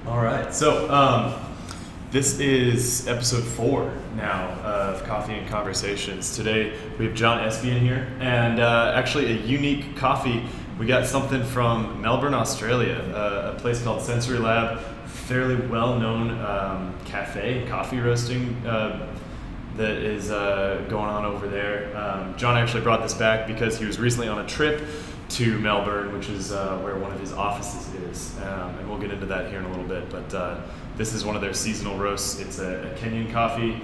All right. So this is episode 4 now of Coffee and Conversations. Today we have John Espey in here, and actually a unique coffee. We got something from Melbourne, Australia, a place called Sensory Lab, fairly well-known coffee roasting that is going on over there. John actually brought this back because he was recently on a trip to Melbourne, which is where one of his offices is, and we'll get into that here in a little bit, but this is one of their seasonal roasts. It's a Kenyan coffee,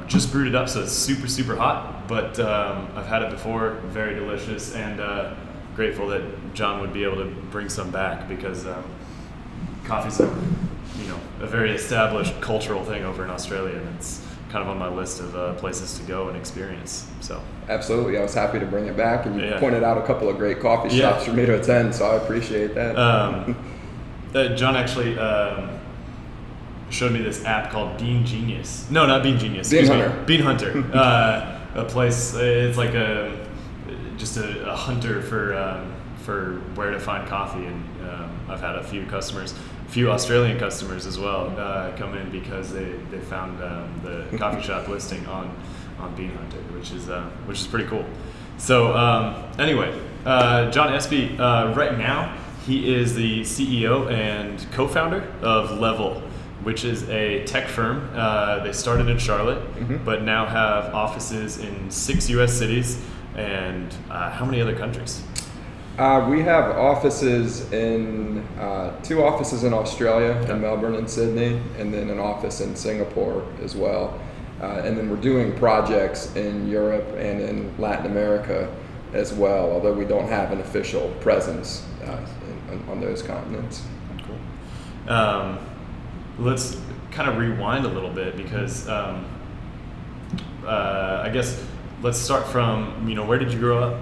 just brewed it up, so it's super, super hot, but I've had it before, very delicious, and grateful that John would be able to bring some back, because coffee's a very established cultural thing over in Australia, and it's kind of on my list of places to go and experience. So absolutely, I was happy to bring it back, and you pointed out a couple of great coffee Yeah. shops for me to attend, so I appreciate that. John actually showed me this app called Bean Genius. No, not Bean Genius. Bean excuse Hunter. me. Bean Hunter. A place. It's like just a hunter for where to find coffee, and I've had a few Australian customers as well come in because they found the coffee shop listing on Bean Hunter, which is pretty cool. So anyway, John Espey, right now he is the CEO and co-founder of Levvel, which is a tech firm. They started in Charlotte, but now have offices in 6 U.S. cities and how many other countries? We have offices in 2 offices in Australia, in Melbourne and Sydney, and then an office in Singapore as well. And then we're doing projects in Europe and in Latin America as well, although we don't have an official presence on those continents. Cool. Let's kind of rewind a little bit, because I guess let's start from, where did you grow up?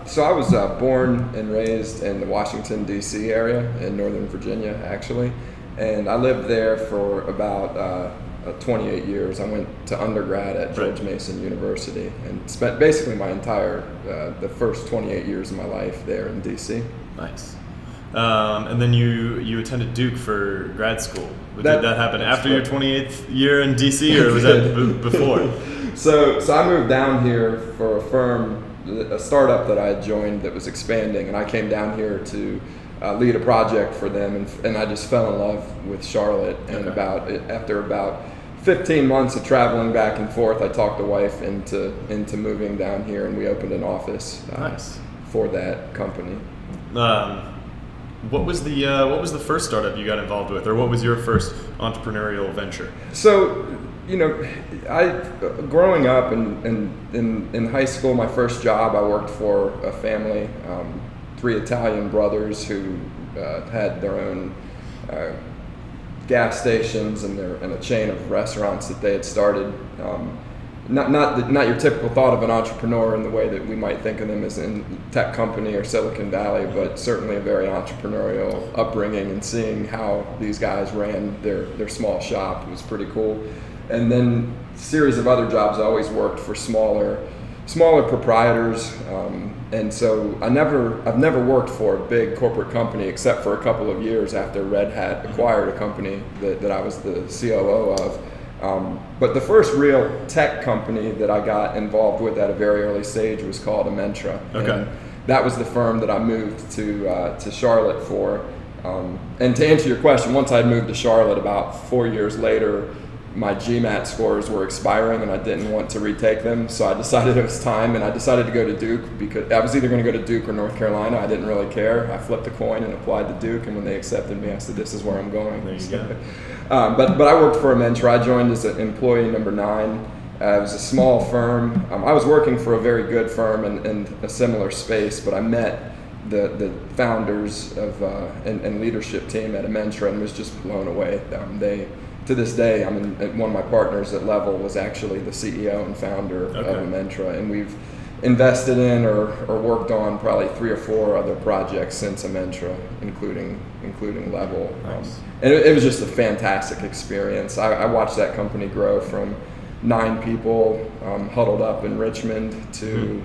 So I was born and raised in the Washington, D.C. area in Northern Virginia, actually. And I lived there for about 28 years. I went to undergrad at George Mason University and spent basically my entire, the first 28 years of my life there in D.C. Nice. And then you attended Duke for grad school. Did that happen after your 28th year in D.C., or was that before? So I moved down here for a startup that I had joined that was expanding, and I came down here to lead a project for them, and I just fell in love with Charlotte. And after about 15 months of traveling back and forth, I talked the wife into moving down here, and we opened an office for that company. What was the first startup you got involved with, or what was your first entrepreneurial venture? So, growing up in high school, my first job, I worked for a family, 3 Italian brothers who had their own gas stations and a chain of restaurants that they had started. Not your typical thought of an entrepreneur in the way that we might think of them as in tech company or Silicon Valley, but certainly a very entrepreneurial upbringing, and seeing how these guys ran their small shop was pretty cool. And then a series of other jobs. I always worked for smaller proprietors, and so I've never worked for a big corporate company except for a couple of years after Red Hat acquired a company that I was the COO of. But the first real tech company that I got involved with at a very early stage was called Ament. And that was the firm that I moved to Charlotte for. And to answer your question, once I'd moved to Charlotte, about 4 years later, my GMAT scores were expiring and I didn't want to retake them, so I decided it was time, and I decided to go to Duke, because I was either going to go to Duke or North Carolina. I didn't really care. I flipped a coin and applied to Duke, and when they accepted me, I said, this is where I'm going. There you go. But I worked for Ament. I joined as an employee number 9. It was a small firm. I was working for a very good firm in a similar space, but I met the founders of and leadership team at Ament and was just blown away. To this day, one of my partners at Levvel was actually the CEO and founder of Ament, and we've invested in or worked on probably 3 or 4 other projects since Ament, including Levvel. Nice. And it was just a fantastic experience. I watched that company grow from 9 people huddled up in Richmond to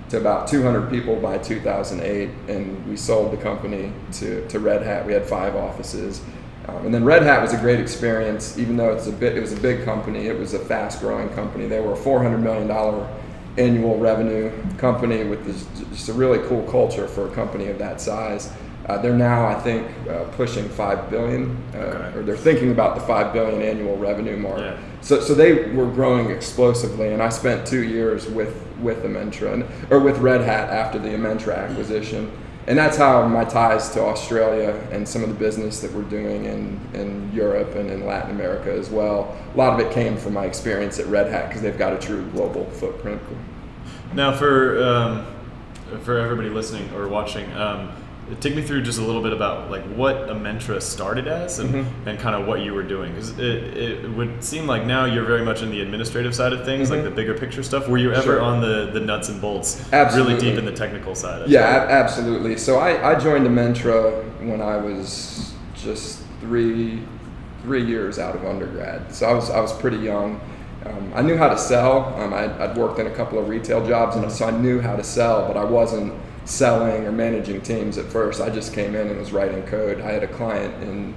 to about 200 people by 2008, and we sold the company to Red Hat. We had 5 offices. And then Red Hat was a great experience, even though it was a big company. It was a fast-growing company. They were a $400 million annual revenue company with just a really cool culture for a company of that size. They're now, I think, pushing $5 billion, or they're thinking about the $5 billion annual revenue mark. Yeah. So they were growing explosively, and I spent 2 years with Amentra, or with Red Hat after the Amentra acquisition. And that's how my ties to Australia and some of the business that we're doing in Europe and in Latin America as well. A lot of it came from my experience at Red Hat because they've got a true global footprint. Now, for everybody listening or watching, take me through just a little bit about like what Amentra started as and kind of what you were doing. Because it would seem like now you're very much in the administrative side of things, like the bigger picture stuff. Were you ever on the nuts and bolts, Absolutely. really deep in the technical side? Absolutely. So I joined Amentra when I was just three years out of undergrad. So I was pretty young. I knew how to sell. I'd worked in a couple of retail jobs, and so I knew how to sell, but I wasn't selling or managing teams at first. I just came in and was writing code. I had a client in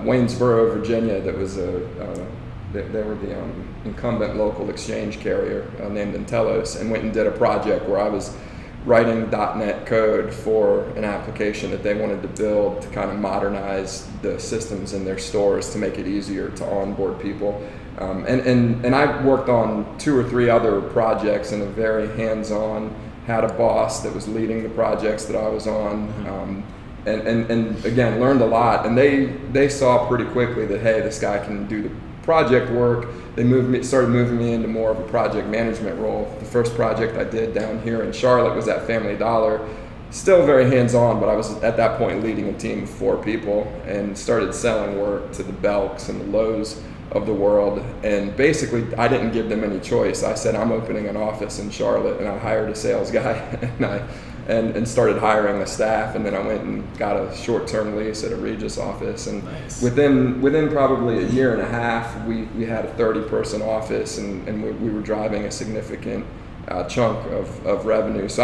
Waynesboro, Virginia that was they were the incumbent local exchange carrier named Intellos, and went and did a project where I was writing .NET code for an application that they wanted to build to kind of modernize the systems in their stores to make it easier to onboard people. And I worked on 2 or 3 other projects in a very hands-on, had a boss that was leading the projects that I was on, and again, learned a lot. And they saw pretty quickly that, hey, this guy can do the project work. They started moving me into more of a project management role. The first project I did down here in Charlotte was at Family Dollar. Still very hands-on, but I was at that point leading a team of 4 people and started selling work to the Belks and the Lowe's of the world. And basically I didn't give them any choice. I said, I'm opening an office in Charlotte, and I hired a sales guy and started hiring a staff, and then I went and got a short-term lease at a Regis office, and nice. within probably a year and a half we had a 30-person office, and we were driving a significant chunk of revenue. So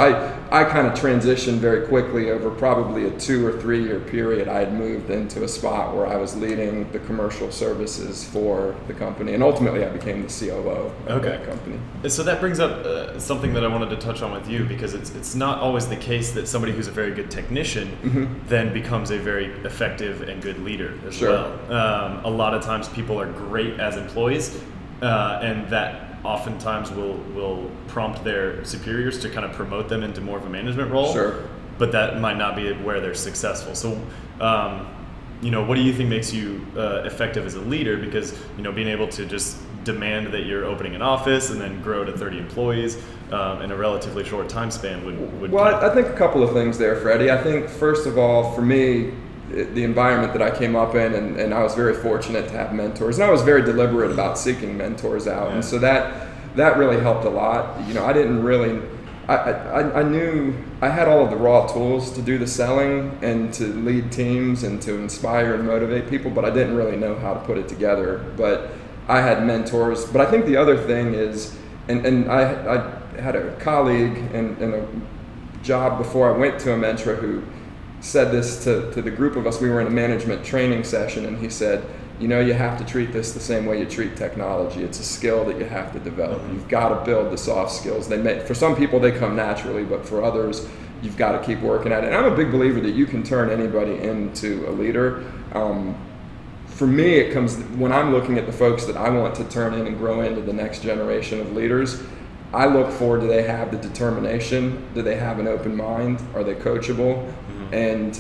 I kind of transitioned very quickly over probably a 2 or 3 year period. I had moved into a spot where I was leading the commercial services for the company, and ultimately I became the COO of that company. So that brings up something that I wanted to touch on with you, because it's not always the case that somebody who's a very good technician then becomes a very effective and good leader as well. A lot of times people are great as employees, and that oftentimes will prompt their superiors to kind of promote them into more of a management role. But that might not be where they're successful. So, what do you think makes you effective as a leader? Because, being able to just demand that you're opening an office and then grow to 30 employees in a relatively short time span would Well, I think a couple of things there, Freddie. I think, first of all, for me, the environment that I came up in, and I was very fortunate to have mentors, and I was very deliberate about seeking mentors out, and so that really helped a lot. I didn't really, I knew I had all of the raw tools to do the selling and to lead teams and to inspire and motivate people, but I didn't really know how to put it together. But I had mentors. But I think the other thing is, and I had a colleague in a job before I went to Amentra who said this to the group of us. We were in a management training session, and he said, you have to treat this the same way you treat technology. It's a skill that you have to develop. You've got to build the soft skills. For some people, they come naturally, but for others, you've got to keep working at it. And I'm a big believer that you can turn anybody into a leader. For me, it comes when I'm looking at the folks that I want to turn in and grow into the next generation of leaders. I look for, do they have the determination? Do they have an open mind? Are they coachable? And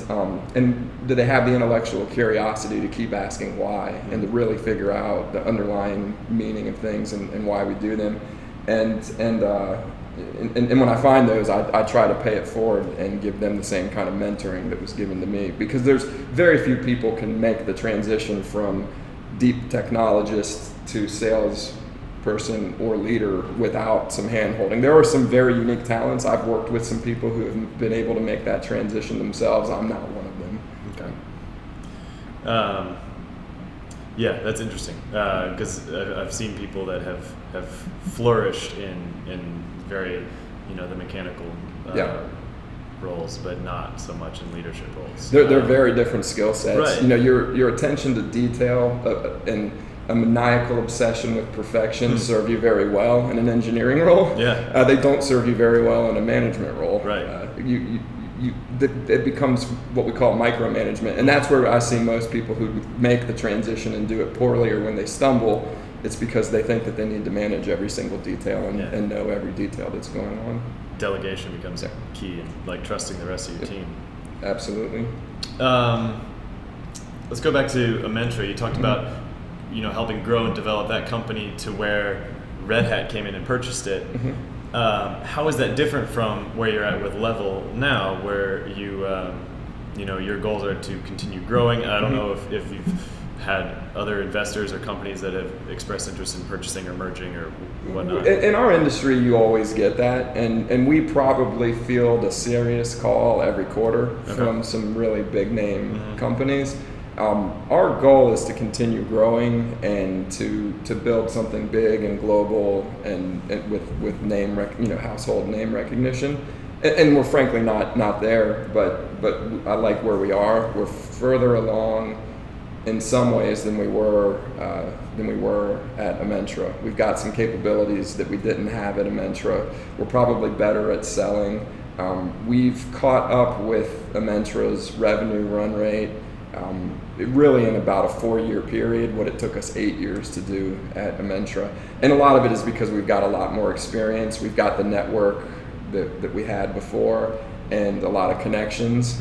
do they have the intellectual curiosity to keep asking why and to really figure out the underlying meaning of things and why we do them? And when I find those, I try to pay it forward and give them the same kind of mentoring that was given to me, because there's very few people can make the transition from deep technologist to sales person or leader without some hand holding. There are some very unique talents. I've worked with some people who have been able to make that transition themselves. I'm not one of them. Okay. Yeah, that's interesting, because I've seen people that have flourished in very the mechanical Yeah. roles, but not so much in leadership roles. They're very different skill sets. Right. Your attention to detail and a maniacal obsession with perfection serve you very well in an engineering role. Yeah. They don't serve you very well in a management role. Right. It becomes what we call micromanagement, and that's where I see most people who make the transition and do it poorly, or when they stumble, it's because they think that they need to manage every single detail and know every detail that's going on. Delegation becomes key, and like trusting the rest of your team. Absolutely. Let's go back to Ament. You talked about helping grow and develop that company to where Red Hat came in and purchased it. How is that different from where you're at with Levvel now, where your goals are to continue growing? I don't know if you've had other investors or companies that have expressed interest in purchasing or merging or whatnot. In our industry, you always get that, and we probably field a serious call every quarter from some really big name companies. Our goal is to continue growing and to build something big and global and with name household name recognition. And we're frankly not there, but I like where we are. We're further along in some ways than we were at Ament. We've got some capabilities that we didn't have at Ament. We're probably better at selling. We've caught up with Amentra's revenue run rate. Really in about a 4-year period, what it took us 8 years to do at Ament. And a lot of it is because we've got a lot more experience. We've got the network that we had before and a lot of connections.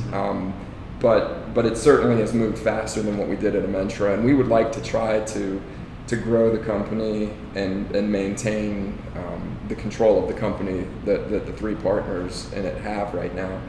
But it certainly has moved faster than what we did at Ament. And we would like to try to grow the company and maintain the control of the company that the three partners in it have right now.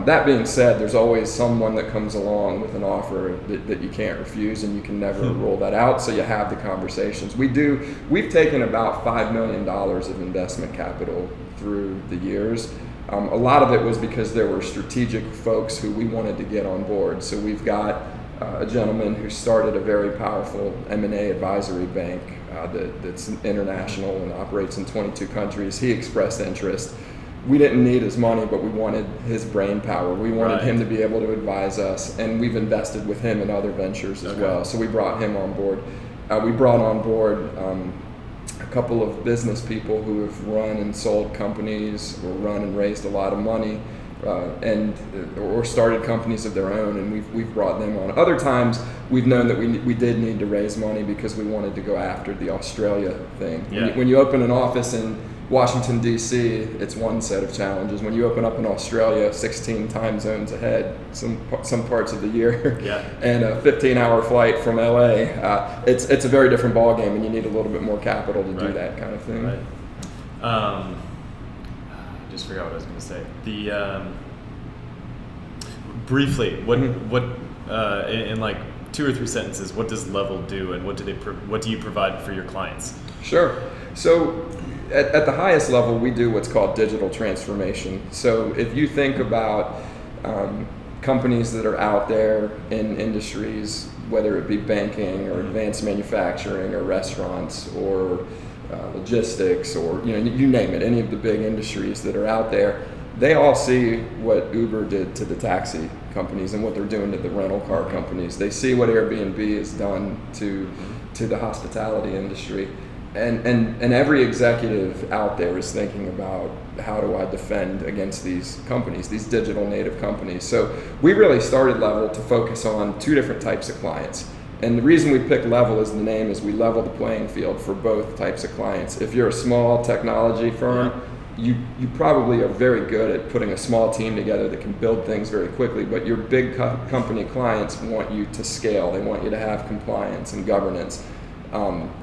That being said, there's always someone that comes along with an offer that you can't refuse, and you can never rule that out, so you have the conversations. We've taken about $5 million of investment capital through the years. A lot of it was because there were strategic folks who we wanted to get on board. So we've got a gentleman who started a very powerful M&A advisory bank that's international and operates in 22 countries. He expressed interest. We didn't need his money, but we wanted his brain power. We wanted him to be able to advise us, and we've invested with him in other ventures as well. So we brought him on board. We brought on board a couple of business people who have run and sold companies or run and raised a lot of money or started companies of their own, and we've brought them on. Other times we've known that we did need to raise money because we wanted to go after the Australia thing. When you open an office in Washington, D.C., it's one set of challenges. When you open up in Australia, 16 time zones ahead, some parts of the year, and a 15-hour flight from L.A., it's a very different ballgame, and you need a little bit more capital to do that kind of thing. Right. I just forgot what I was going to say. Briefly, what in like 2 or 3 sentences, what does Levvel do, and what do you provide for your clients? Sure. So at the highest level, we do what's called digital transformation. So if you think about companies that are out there in industries, whether it be banking or advanced manufacturing or restaurants or logistics or you name it, any of the big industries that are out there, they all see what Uber did to the taxi companies and what they're doing to the rental car companies. They see what Airbnb has done to the hospitality industry. And every executive out there is thinking about, how do I defend against these companies, these digital native companies? So we really started Levvel to focus on 2 different types of clients. And the reason we picked Levvel as the name is we level the playing field for both types of clients. If you're a small technology firm, you probably are very good at putting a small team together that can build things very quickly, but your big company clients want you to scale. They want you to have compliance and governance.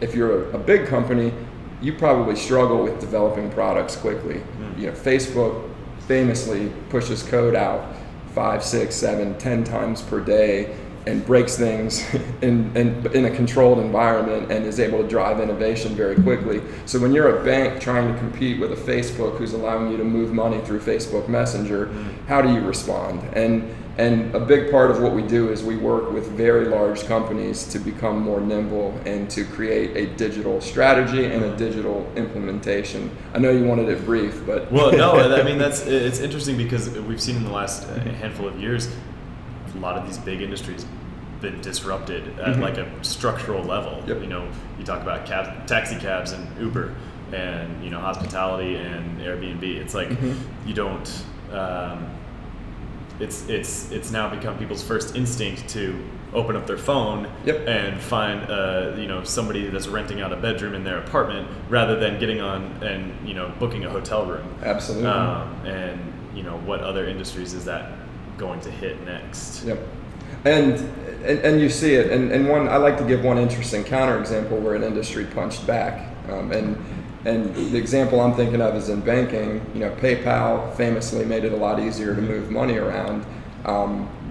If you're a big company, you probably struggle with developing products quickly. Facebook famously pushes code out 5, 6, 7, 10 times per day, and breaks things in a controlled environment and is able to drive innovation very quickly. So when you're a bank trying to compete with a Facebook who's allowing you to move money through Facebook Messenger, how do you respond? And a big part of what we do is we work with very large companies to become more nimble and to create a digital strategy and a digital implementation. I know you wanted it brief, but well, no, I mean it's interesting because we've seen in the last handful of years a lot of these big industries been disrupted at like a structural level. Yep. You know, you talk about taxi cabs and Uber, and you know, hospitality and Airbnb. It's like you don't. It's now become people's first instinct to open up their phone and find you know, somebody that's renting out a bedroom in their apartment rather than getting on and, you know, booking a hotel room. Absolutely. And you know, what other industries is that going to hit next? Yep. And you see it, and one, I like to give one interesting counterexample where an industry punched back, and the example I'm thinking of is in banking. You know, PayPal famously made it a lot easier to move money around,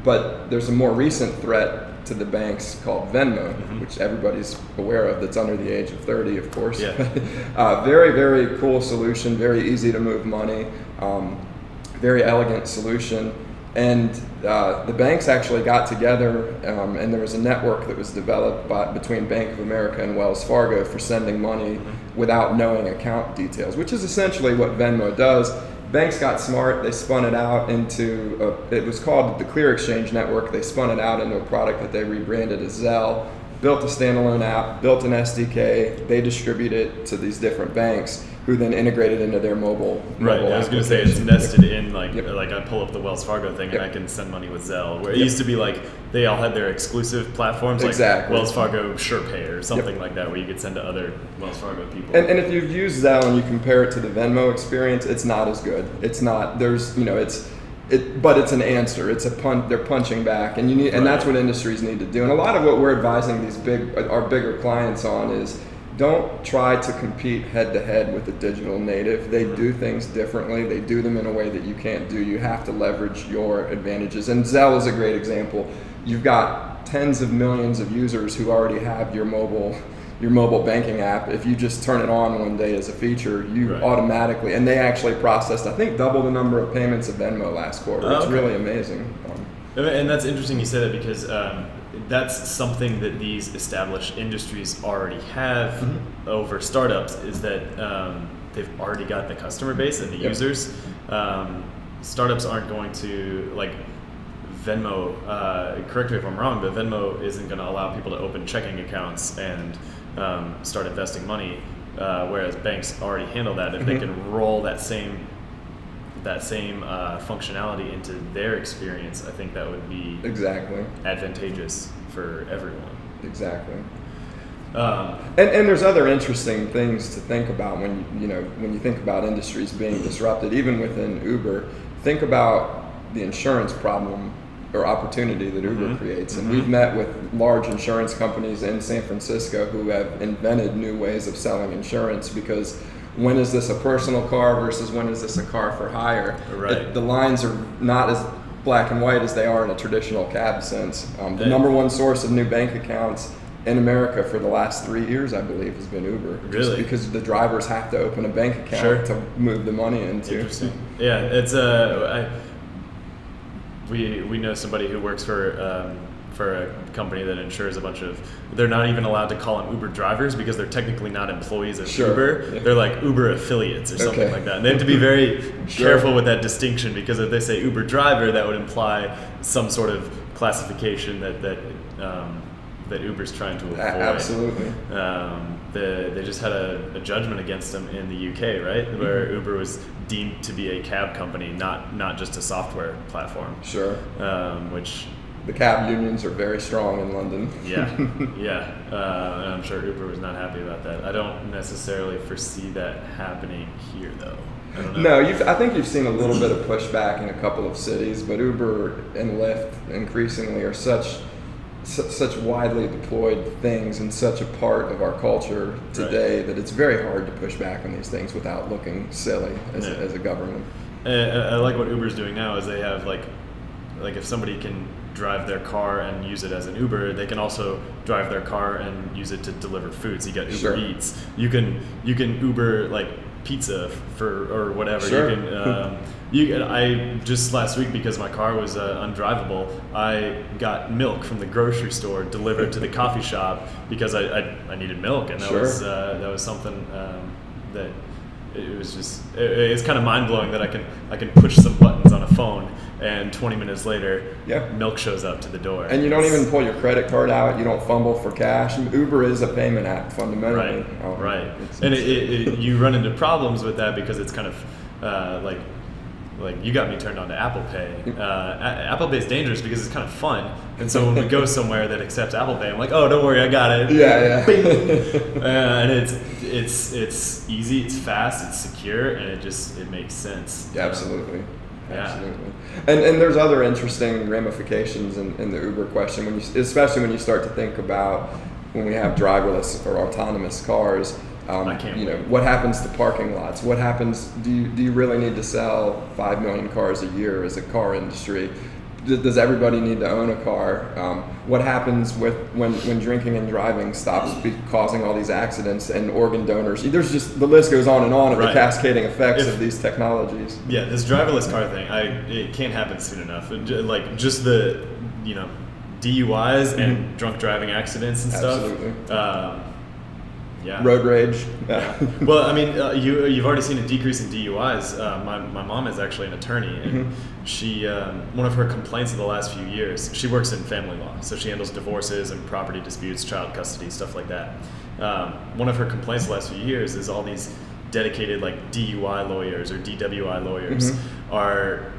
but there's a more recent threat to the banks called Venmo, which everybody's aware of that's under the age of 30, of course. Yeah. Very, very cool solution, very easy to move money, very elegant solution. And the banks actually got together, and there was a network that was developed between Bank of America and Wells Fargo for sending money without knowing account details, which is essentially what Venmo does. Banks got smart. They spun it out into, it was called the Clear Exchange Network. They spun it out into a product that they rebranded as Zelle, built a standalone app, built an SDK. They distribute it to these different banks, who then integrate it into their mobile I was going to say it's nested in like I pull up the Wells Fargo thing and I can send money with Zelle, where it used to be like they all had their exclusive platforms, like Wells Fargo SurePay or something like that, where you could send to other Wells Fargo people. And if you've used Zelle and you compare it to the Venmo experience, it's not as good. It's not. There's, you know, but it's an answer. It's they're punching back, and you need, and that's what industries need to do. And a lot of what we're advising our bigger clients on is, don't try to compete head-to-head with a digital native. They do things differently. They do them in a way that you can't do. You have to leverage your advantages. And Zelle is a great example. You've got tens of millions of users who already have your mobile banking app. If you just turn it on one day as a feature, you automatically, and they actually processed, I think, double the number of payments of Venmo last quarter. It's really amazing. And that's interesting you say that, because that's something that these established industries already have over startups, is that they've already got the customer base and the users. Startups aren't going to, like Venmo, correct me if I'm wrong, but Venmo isn't going to allow people to open checking accounts and start investing money, whereas banks already handle that. If they can roll that same functionality into their experience, I think that would be advantageous for everyone. Exactly. And there's other interesting things to think about when you think about industries being disrupted, even within Uber. Think about the insurance problem or opportunity that Uber creates. And we've met with large insurance companies in San Francisco who have invented new ways of selling insurance, because when is this a personal car versus when is this a car for hire? The lines are not as black and white as they are in a traditional cab sense. The number one source of new bank accounts in America for the last 3 years, I believe, has been Uber. Just because the drivers have to open a bank account to move the money into. Interesting. Yeah, it's we know somebody who works for a company that insures a bunch of. They're not even allowed to call them Uber drivers because they're technically not employees of Uber. They're like Uber affiliates or something like that. And they have to be very careful with that distinction, because if they say Uber driver, that would imply some sort of classification that Uber's trying to avoid. Absolutely. They just had a judgment against them in the UK, right? Where Uber was deemed to be a cab company, not just a software platform. Which the cab unions are very strong in London. And I'm sure Uber was not happy about that. I don't necessarily foresee that happening here, though. I don't know. No, I think you've seen a little bit of pushback in a couple of cities, but Uber and Lyft increasingly are such widely deployed things and such a part of our culture today that it's very hard to push back on these things without looking silly as a government. I like what Uber's doing now is they have like if somebody can drive their car and use it as an Uber, they can also drive their car and use it to deliver food. So you got Uber Sure. Eats. You can Uber like pizza or whatever. Sure. I just last week, because my car was undrivable, I got milk from the grocery store delivered to the coffee shop because I needed milk, and that Sure. was something that it was just it's kind of mind blowing that I can push some buttons on a phone and 20 minutes later, Yeah. milk shows up to the door. And you don't even pull your credit card out. You don't fumble for cash. Uber is a payment app fundamentally. Right. And you run into problems with that because it's kind of like you got me turned on to Apple Pay. Apple Pay is dangerous because it's kind of fun. And so when we go somewhere that accepts Apple Pay, I'm like, oh, don't worry, I got it. Yeah. And it's easy, it's fast, it's secure, and it makes sense. Yeah, absolutely. Yeah. Absolutely. And there's other interesting ramifications in the Uber question, especially when you start to think about when we have driverless or autonomous cars. I can't wait. What happens to parking lots? What happens? Do you really need to sell 5 million cars a year as a car industry? Does everybody need to own a car? What happens when drinking and driving stops causing all these accidents and organ donors? There's just, the list goes on and on of the cascading effects of these technologies. Yeah, this driverless car thing, it can't happen soon enough. Like just the DUIs and drunk driving accidents and stuff. Absolutely. Yeah. Road rage. Yeah. Well, I mean, you've already seen a decrease in DUIs. My mom is actually an attorney, and she one of her complaints of the last few years, she works in family law, so she handles divorces and property disputes, child custody, stuff like that. One of her complaints the last few years is all these dedicated like DUI lawyers or DWI lawyers are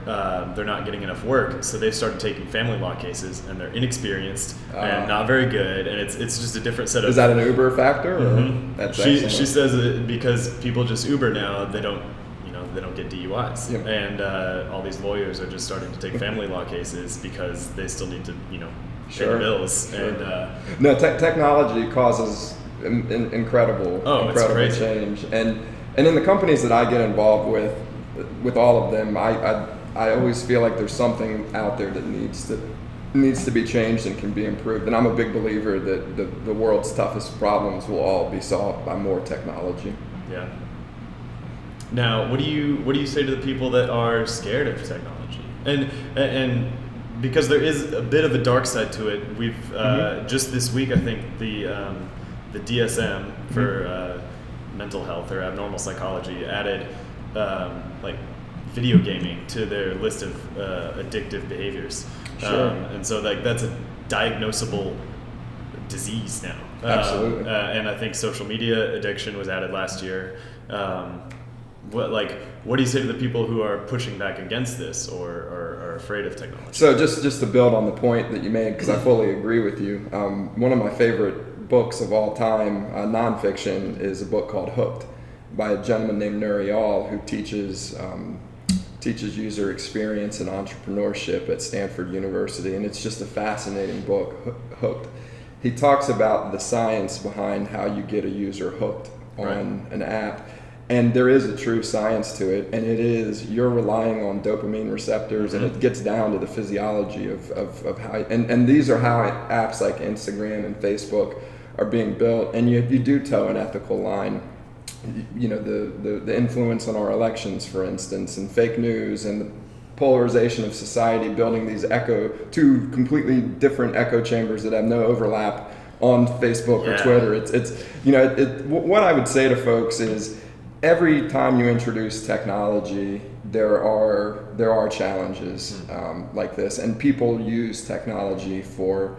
they're not getting enough work, so they've started taking family law cases, and they're inexperienced and not very good, and it's just a different set of. Is that an Uber factor? Or that's she says that because people just Uber now, they don't get DUIs, and all these lawyers are just starting to take family law cases because they still need to pay the bills. Sure. And technology causes incredible change, and in the companies that I get involved with all of them, I always feel like there's something out there that needs to be changed and can be improved. And I'm a big believer that the world's toughest problems will all be solved by more technology. Yeah. Now, what do you say to the people that are scared of technology? And because there is a bit of a dark side to it, we've just this week, I think the DSM for mental health or abnormal psychology added like video gaming to their list of addictive behaviors. Sure. And so that's a diagnosable disease now. Absolutely. And I think social media addiction was added last year. What do you say to the people who are pushing back against this or are afraid of technology? So just to build on the point that you made, because I fully agree with you, one of my favorite books of all time, nonfiction, is a book called Hooked by a gentleman named Nurial who teaches user experience and entrepreneurship at Stanford University, and it's just a fascinating book, Hooked. He talks about the science behind how you get a user hooked on an app. And there is a true science to it, and it is you're relying on dopamine receptors, and it gets down to the physiology of how, and these are how apps like Instagram and Facebook are being built, and you do toe an ethical line. The influence on our elections, for instance, and fake news, and the polarization of society, building these two completely different echo chambers that have no overlap on Facebook or Twitter. What I would say to folks is, every time you introduce technology, there are challenges like this, and people use technology for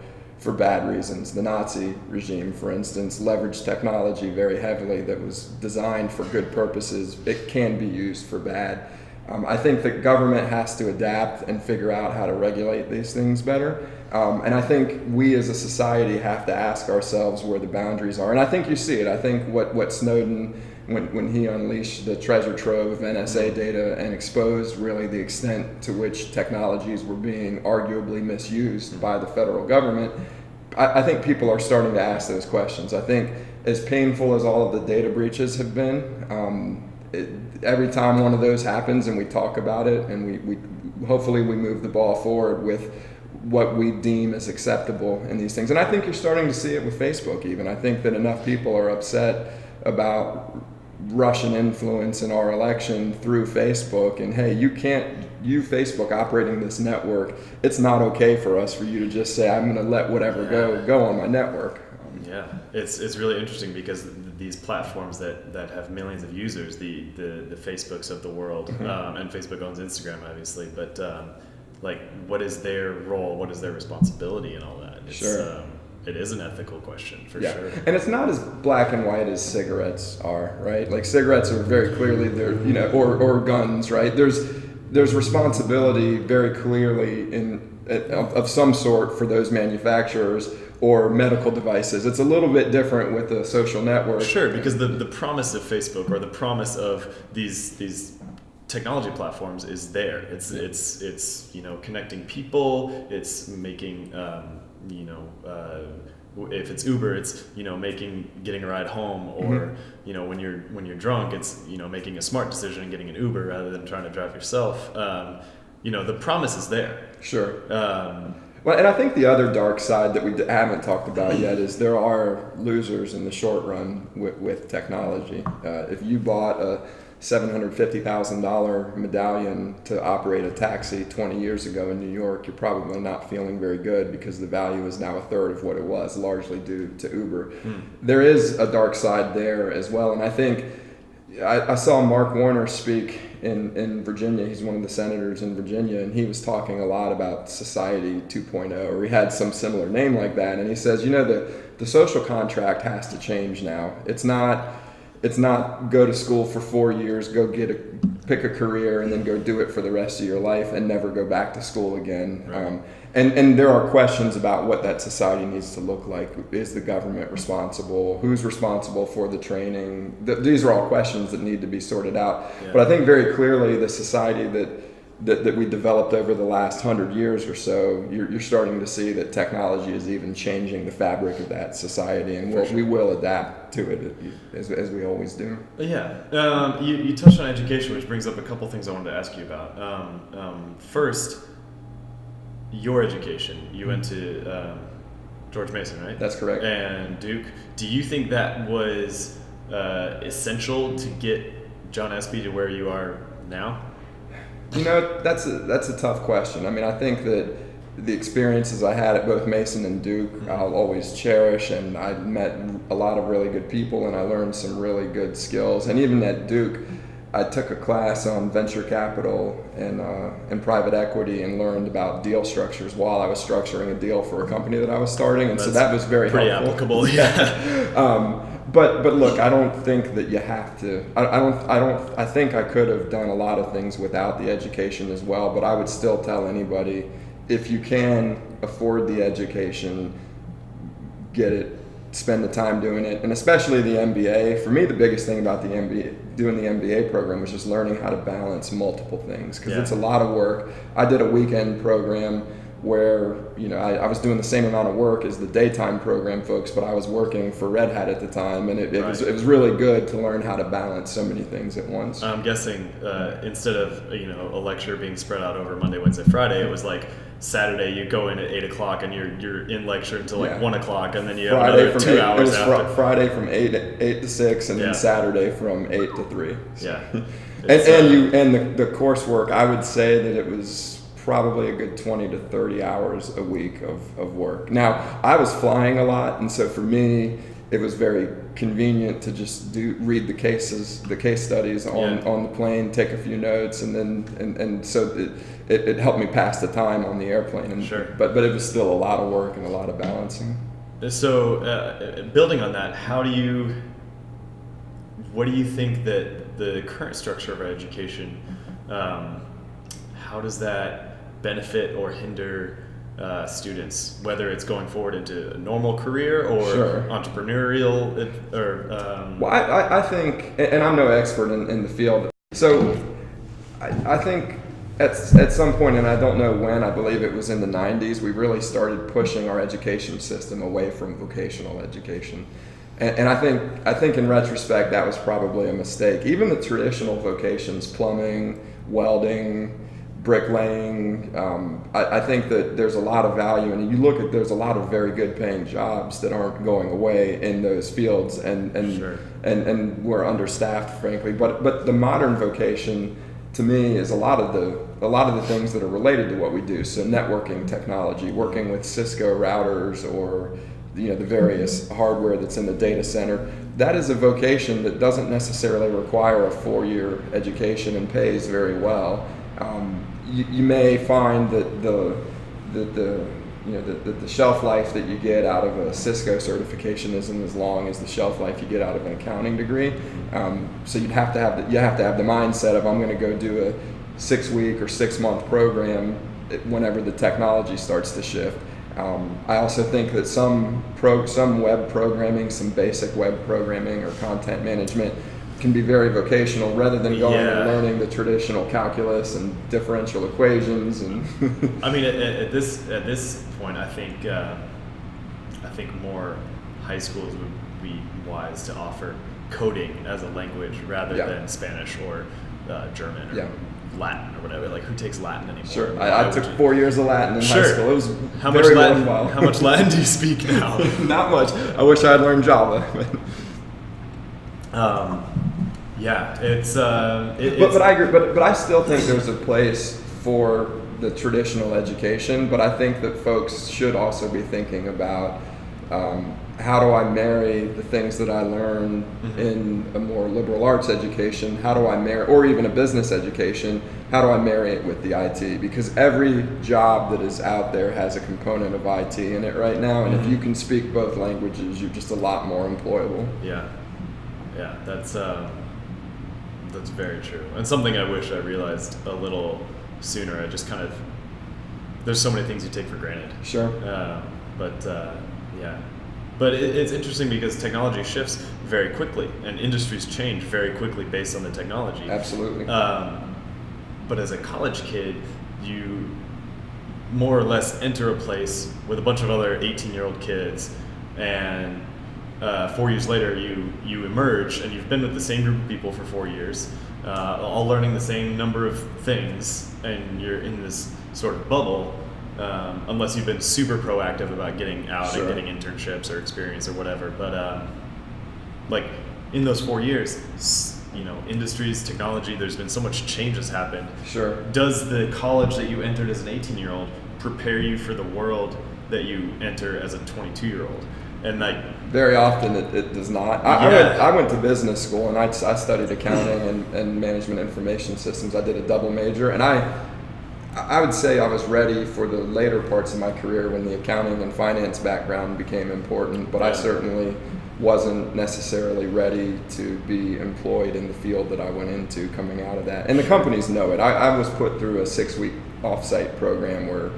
bad reasons. The Nazi regime, for instance, leveraged technology very heavily that was designed for good purposes. It can be used for bad. I think the government has to adapt and figure out how to regulate these things better. And I think we as a society have to ask ourselves where the boundaries are. And I think you see it. I think what Snowden, when he unleashed the treasure trove of NSA data and exposed really the extent to which technologies were being arguably misused by the federal government, I think people are starting to ask those questions. I think as painful as all of the data breaches have been, every time one of those happens and we talk about it, and we hopefully we move the ball forward with what we deem as acceptable in these things. And I think you're starting to see it with Facebook even. I think that enough people are upset about Russian influence in our election through Facebook, and hey, you Facebook operating this network, it's not okay for us for you to just say, I'm going to let whatever go on my network. Yeah, it's really interesting because these platforms that have millions of users, the Facebooks of the world, and Facebook owns Instagram obviously, but like, what is their role? What is their responsibility in all that? Sure. It is an ethical question for yeah. sure. And it's not as black and white as cigarettes are, right? Like cigarettes are very clearly there, or guns, right? There's responsibility very clearly of some sort for those manufacturers or medical devices. It's a little bit different with the social network. Sure, because the promise of Facebook or the promise of these technology platforms is there. It's connecting people. It's making if it's Uber, it's getting a ride home, or when you're drunk, it's making a smart decision and getting an Uber rather than trying to drive yourself. The promise is there. Sure. Well, and I think the other dark side that we haven't talked about yet is there are losers in the short run with technology. If you bought a $750,000 medallion to operate a taxi 20 years ago in New York, you're probably not feeling very good because the value is now a third of what it was, largely due to Uber. There is a dark side there as well, and I think I saw Mark Warner speak in Virginia. He's one of the senators in Virginia, and he was talking a lot about Society 2.0, or he had some similar name like that, and he says, the social contract has to change now. It's not go to school for 4 years, pick a career, and then go do it for the rest of your life and never go back to school again. Right. And there are questions about what that society needs to look like. Is the government responsible? Who's responsible for the training? These are all questions that need to be sorted out. Yeah. But I think very clearly the society that we developed over the last 100 years or so, you're starting to see that technology is even changing the fabric of that society, and we will adapt to it as we always do. Yeah. You touched on education, which brings up a couple things I wanted to ask you about. First, your education. You went to George Mason, right? That's correct. And Duke. Do you think that was essential to get John Espey to where you are now? That's a tough question. I mean, I think that the experiences I had at both Mason and Duke, I'll always cherish, and I met a lot of really good people, and I learned some really good skills. And even at Duke, I took a class on venture capital and private equity, and learned about deal structures while I was structuring a deal for a company that I was starting, and so that was very pretty helpful. Applicable, yeah. But look, I don't think that you have to. I think I could have done a lot of things without the education as well. But I would still tell anybody, if you can afford the education, get it. Spend the time doing it, and especially the MBA. For me, the biggest thing about doing the MBA program was just learning how to balance multiple things, because it's a lot of work. I did a weekend program where I was doing the same amount of work as the daytime program folks, but I was working for Red Hat at the time, and it was really good to learn how to balance so many things at once. I'm guessing instead of a lecture being spread out over Monday, Wednesday, Friday, it was like Saturday you go in at 8 o'clock and you're in lecture until like 1 o'clock, and then you have Friday another 2 hours after. Friday from 8 to 6, and then Saturday from 8 to 3. Yeah. And the coursework, I would say that it was probably a good 20 to 30 hours a week of work. Now, I was flying a lot, and so for me, it was very convenient to just read the case studies on the plane, take a few notes, and so it helped me pass the time on the airplane. Sure. But it was still a lot of work and a lot of balancing. So, building on that, what do you think that the current structure of our education, how does that benefit or hinder students, whether it's going forward into a normal career or entrepreneurial, Well, I think, and I'm no expert in the field, so I think at some point, and I don't know when, I believe it was in the 90s, we really started pushing our education system away from vocational education. And I think in retrospect that was probably a mistake. Even the traditional vocations, plumbing, welding, bricklaying. I think that there's a lot of value, and you look at there's a lot of very good paying jobs that aren't going away in those fields, and Sure. and we're understaffed, frankly. But the modern vocation, to me, is a lot of the things that are related to what we do. So networking technology, working with Cisco routers, or the various hardware that's in the data center. That is a vocation that doesn't necessarily require a 4-year education and pays very well. You may find that the shelf life that you get out of a Cisco certification isn't as long as the shelf life you get out of an accounting degree. So you have to have the mindset of, I'm going to go do a 6-week or 6-month program whenever the technology starts to shift. I also think that some web programming, some basic web programming or content management can be very vocational, rather than going and learning the traditional calculus and differential equations. And I mean, at this point, I think more high schools would be wise to offer coding as a language rather than Spanish or German or Latin or whatever. Like, who takes Latin anymore? Sure, I took 4 years of Latin in high school. It was how very much Latin? worthwhile. How much Latin do you speak now? Not much. I wish I had learned Java. It's but I agree. But I still think there's a place for the traditional education. But I think that folks should also be thinking about, how do I marry the things that I learn in a more liberal arts education? How do I marry, or even a business education, how do I marry it with the IT? Because every job that is out there has a component of IT in it right now. And if you can speak both languages, you're just a lot more employable. Yeah, that's very true. And something I wish I realized a little sooner. I just kind of, there's so many things you take for granted. Sure. But it's interesting because technology shifts very quickly, and industries change very quickly based on the technology. Absolutely. But as a college kid, you more or less enter a place with a bunch of other 18-year-old kids, and 4 years later you emerge, and you've been with the same group of people for 4 years, all learning the same number of things, and you're in this sort of bubble. Unless you've been super proactive about getting out and getting internships or experience or whatever. But like in those 4 years, industries, technology, there's been so much change has happened. Sure. Does the college that you entered as an 18-year-old prepare you for the world that you enter as a 22-year-old? And like, very often it does not. I went to business school, and I studied accounting and management information systems. I did a double major, and I would say I was ready for the later parts of my career when the accounting and finance background became important, but I certainly wasn't necessarily ready to be employed in the field that I went into coming out of that. And the companies know it. I was put through a 6-week off-site program where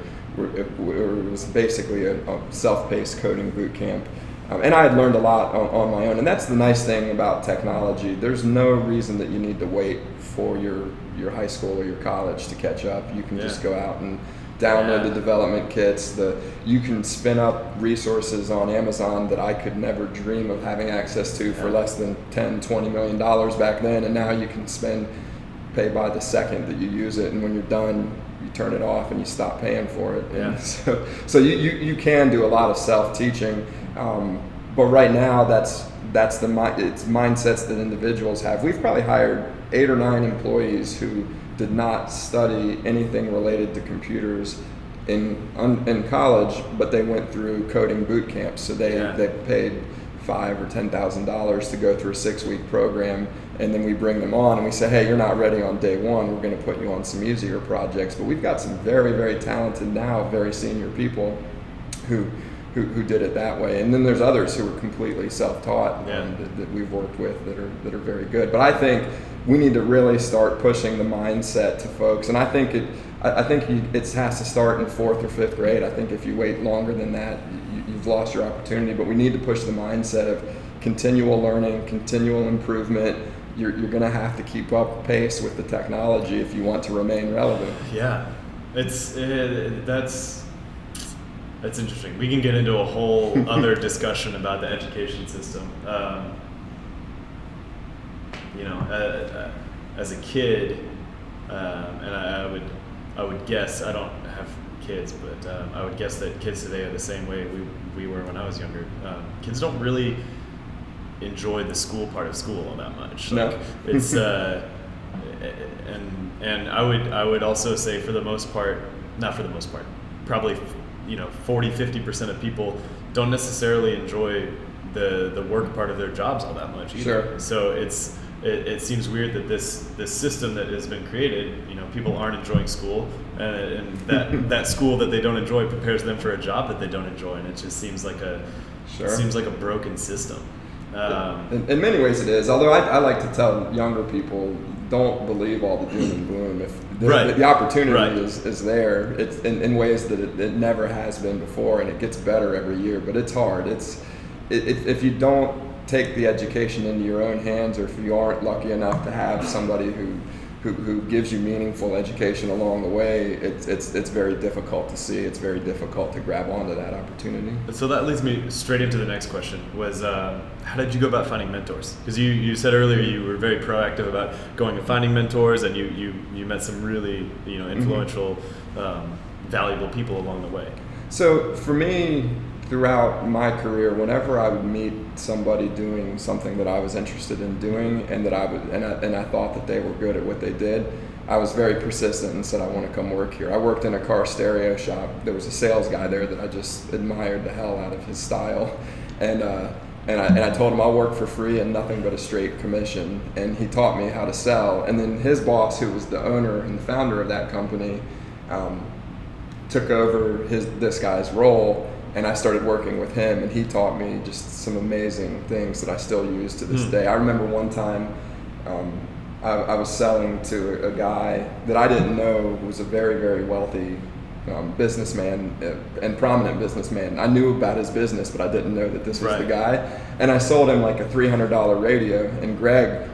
it was basically a self-paced coding boot camp. And I had learned a lot on my own. And that's the nice thing about technology. There's no reason that you need to wait for your high school or your college to catch up. You can just go out and download the development kits. You can spin up resources on Amazon that I could never dream of having access to for less than $10-20 million back then. And now you can pay by the second that you use it. And when you're done, you turn it off and you stop paying for it. And so you can do a lot of self-teaching. But right now, it's mindsets that individuals have. We've probably hired 8 or 9 employees who did not study anything related to computers in college, but they went through coding boot camps. So they paid $5,000 or $10,000 to go through a 6-week program, and then we bring them on and we say, hey, you're not ready on day one. We're going to put you on some easier projects. But we've got some very, very talented now, very senior people who did it that way. And then there's others who are completely self-taught that we've worked with that are very good. But I think we need to really start pushing the mindset to folks. And I think it has to start in 4th or 5th grade. I think if you wait longer than that, you've lost your opportunity. But we need to push the mindset of continual learning, continual improvement. You're going to have to keep up pace with the technology if you want to remain relevant. Yeah, that's interesting. We can get into a whole other discussion about the education system. As a kid, and I would guess, I don't have kids, but I would guess that kids today are the same way we were when I was younger. Kids don't really enjoy the school part of school all that much. Like, no. It's and I would also say for the most part, not for the most part, probably 40-50% of people don't necessarily enjoy the work part of their jobs all that much either. Sure. So it seems weird that this system that has been created, people aren't enjoying school, and that school that they don't enjoy prepares them for a job that they don't enjoy, and it just seems like a broken system. In many ways it is, although I like to tell younger people, don't believe all the doom and gloom. If the opportunity is there, it's in ways that it never has been before, and it gets better every year, but it's hard. If you don't take the education into your own hands, or if you aren't lucky enough to have somebody who gives you meaningful education along the way, it's very difficult to see. It's very difficult to grab onto that opportunity. So that leads me straight into the next question, was how did you go about finding mentors? Because you said earlier you were very proactive about going and finding mentors, and you met some really influential, valuable people along the way. So for me, throughout my career, whenever I would meet somebody doing something that I was interested in doing, and that I thought that they were good at what they did, I was very persistent and said, I want to come work here. I worked in a car stereo shop. There was a sales guy there that I just admired the hell out of his style, and I told him I'll work for free and nothing but a straight commission. And he taught me how to sell. And then his boss, who was the owner and the founder of that company, took over this guy's role. And I started working with him, and he taught me just some amazing things that I still use to this day. I remember one time I was selling to a guy that I didn't know was a very, very wealthy businessman and prominent businessman. I knew about his business, but I didn't know that this was the guy. And I sold him like a $300 radio, and Greg,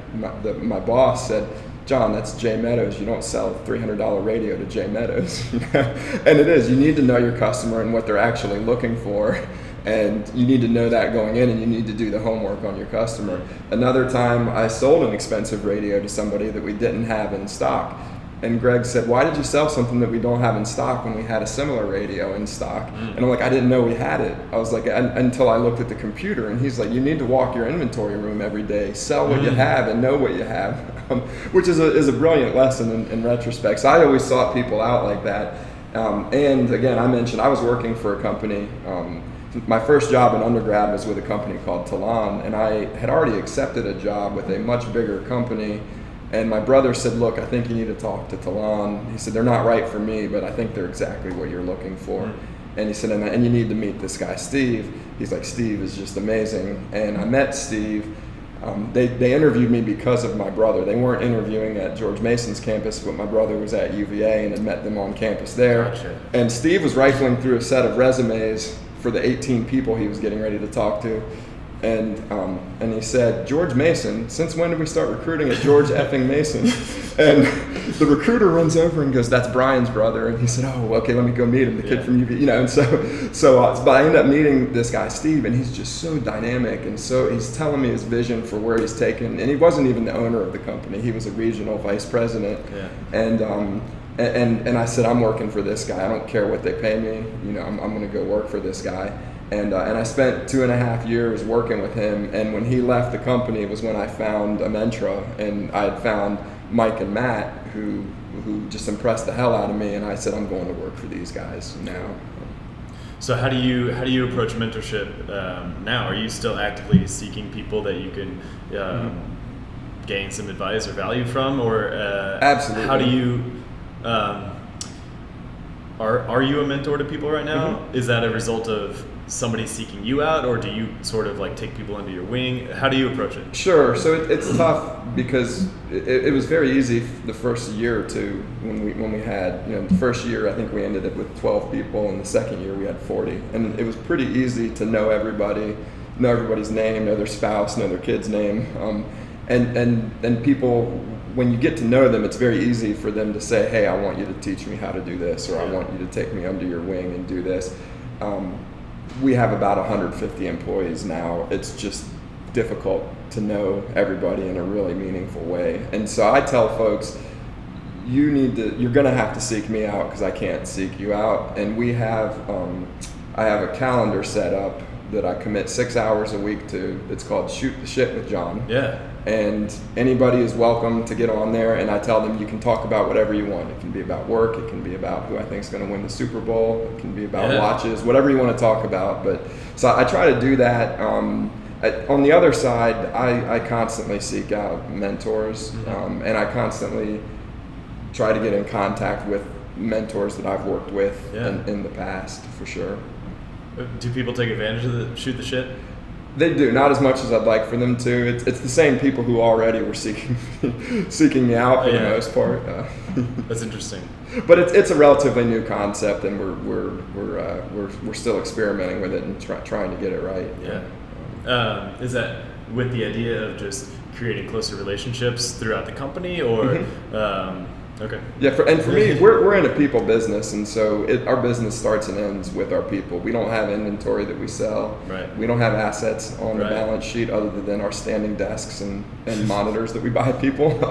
my boss, said, John, that's Jay Meadows. You don't sell a $300 radio to Jay Meadows. And it is. You need to know your customer and what they're actually looking for. And you need to know that going in, and you need to do the homework on your customer. Another time, I sold an expensive radio to somebody that we didn't have in stock. And Greg said, why did you sell something that we don't have in stock when we had a similar radio in stock? And I'm like, I didn't know we had it. I was like, until I looked at the computer. And he's like, you need to walk your inventory room every day, sell what you have and know what you have, which is a brilliant lesson in retrospect. So I always sought people out like that. And again, I mentioned I was working for a company. My first job in undergrad was with a company called Talon, and I had already accepted a job with a much bigger company. And my brother said, look, I think you need to talk to Talon. He said, they're not right for me, but I think they're exactly what you're looking for. And he said, and you need to meet this guy, Steve. He's like, Steve is just amazing. And I met Steve. They interviewed me because of my brother. They weren't interviewing at George Mason's campus, but my brother was at UVA and had met them on campus there. Gotcha. And Steve was rifling through a set of resumes for the 18 people he was getting ready to talk to. And he said, George Mason, since when did we start recruiting at George effing Mason? And the recruiter runs over and goes, that's Brian's brother. And he said, oh, okay, let me go meet him, the kid from UV. But I ended up meeting this guy, Steve, and he's just so dynamic. And so he's telling me his vision for where he's taken. And he wasn't even the owner of the company. He was a regional vice president. Yeah. And I said, I'm working for this guy. I don't care what they pay me. I'm going to go work for this guy. And I spent 2.5 years working with him, and when he left the company was when I found Amentra, and I had found Mike and Matt who just impressed the hell out of me, and I said, I'm going to work for these guys now. So how do you approach mentorship now? Are you still actively seeking people that you can gain some advice or value from, or absolutely? How do you are you a mentor to people right now? Is that a result of somebody seeking you out, or do you sort of like take people under your wing? How do you approach it? Sure. So it's tough because it was very easy the first year or two when we had, the first year I think we ended up with 12 people, and the second year we had 40, and it was pretty easy to know everybody, know everybody's name, know their spouse, know their kid's name, and people, when you get to know them, it's very easy for them to say, hey, I want you to teach me how to do this, or I want you to take me under your wing and do this. We have about 150 employees now. It's just difficult to know everybody in a really meaningful way. And so I tell folks, you're going to have to seek me out because I can't seek you out. And I have a calendar set up that I commit 6 hours a week to. It's called Shoot the Shit with John. Yeah. And anybody is welcome to get on there, and I tell them you can talk about whatever you want. It can be about work, it can be about who I think is going to win the Super Bowl, it can be about watches, whatever you want to talk about. But so I try to do that. On the other side, I constantly seek out mentors, and I constantly try to get in contact with mentors that I've worked with in the past, for sure. Do people take advantage of the shoot the shit? They do, not as much as I'd like for them to. It's the same people who already were seeking me out for the most part. That's interesting. But it's a relatively new concept, and we're still experimenting with it and trying to get it right. Yeah. Is that with the idea of just creating closer relationships throughout the company, or? Okay. Yeah, for me, we're in a people business, and so our business starts and ends with our people. We don't have inventory that we sell. Right. We don't have assets on the balance sheet other than our standing desks and monitors that we buy people.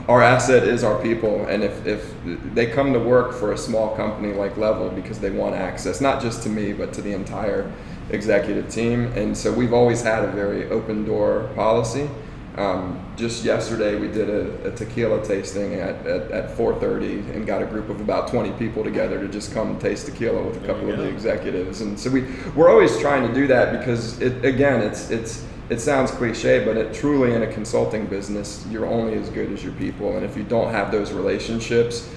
Our asset is our people, and if they come to work for a small company like Levvel because they want access, not just to me, but to the entire executive team, and so we've always had a very open door policy. Just yesterday we did a tequila tasting at 4:30 and got a group of about 20 people together to just come and taste tequila with a couple of the executives. And so we're always trying to do that because it sounds cliche, but truly in a consulting business, you're only as good as your people. And if you don't have those relationships,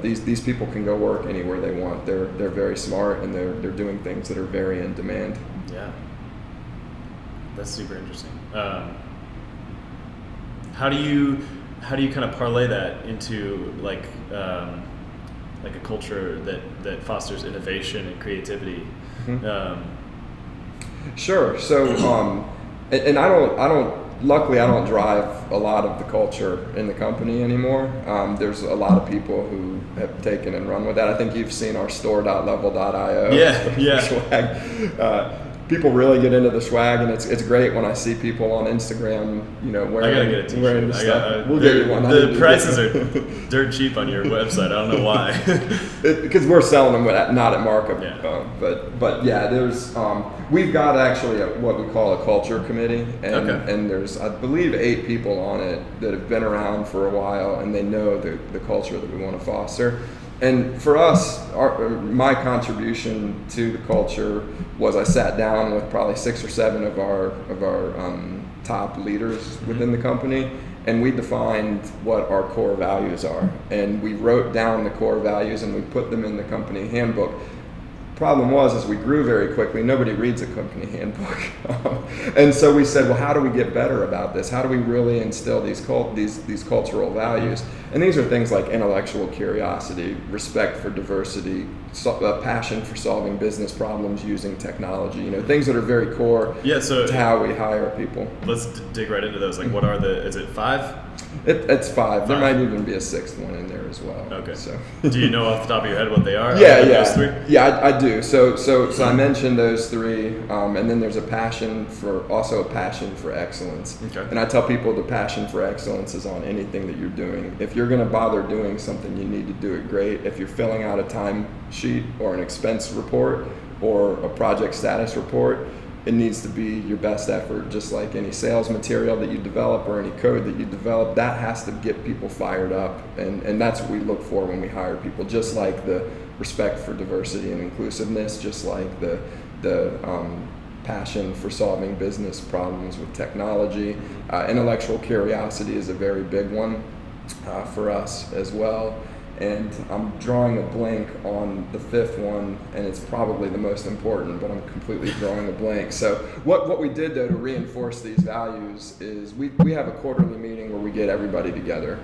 these people can go work anywhere they want. They're very smart, and they're doing things that are very in demand. Yeah, that's super interesting. How do you kind of parlay that into like a culture that fosters innovation and creativity? Sure. So, and luckily I don't drive a lot of the culture in the company anymore. There's a lot of people who have taken and run with that. I think you've seen our store.levvel.io. Yeah. Swag. People really get into the swag, and it's great when I see people on Instagram, wearing the stuff. We'll get you one. The prices are dirt cheap on your website. I don't know why. Because we're selling them not at markup. Yeah. But there's we've got actually what we call a culture committee, and there's I believe 8 people on it that have been around for a while, and they know the culture that we want to foster. And for us, my contribution to the culture was I sat down with probably 6 or 7 of our top leaders within the company, and we defined what our core values are. And we wrote down the core values, and we put them in the company handbook. Problem was, as we grew very quickly, nobody reads a company handbook. And so we said, well, how do we get better about this? How do we really instill these cultural values? And these are things like intellectual curiosity, respect for diversity, passion for solving business problems using technology, things that are very core to how we hire people. Let's dig right into those. Like, what are is it 5? It's 5. There might even be a 6th one in there as well. Okay. So, do you know off the top of your head what they are? Those 3? Yeah, I do. So I mentioned those 3, and then there's a passion for excellence. Okay. And I tell people the passion for excellence is on anything that you're doing. If you're going to bother doing something, you need to do it great. If you're filling out a time sheet or an expense report or a project status report, it needs to be your best effort, just like any sales material that you develop or any code that you develop. That has to get people fired up, and that's what we look for when we hire people, just like the respect for diversity and inclusiveness, just like the passion for solving business problems with technology. Intellectual curiosity is a very big one for us as well. And I'm drawing a blank on the 5th one, and it's probably the most important, but I'm completely drawing a blank. So what we did, though, to reinforce these values is we have a quarterly meeting where we get everybody together,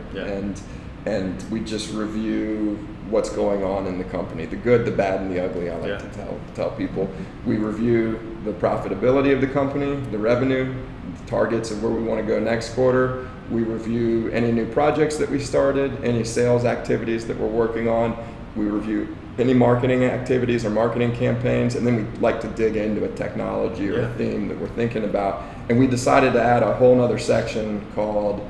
and we just review what's going on in the company, the good, the bad, and the ugly. I like to tell people. We review the profitability of the company, the revenue, the targets of where we want to go next quarter. We review any new projects that we started, any sales activities that we're working on. We review any marketing activities or marketing campaigns, and then we like to dig into a technology or a theme that we're thinking about. And we decided to add a whole nother section called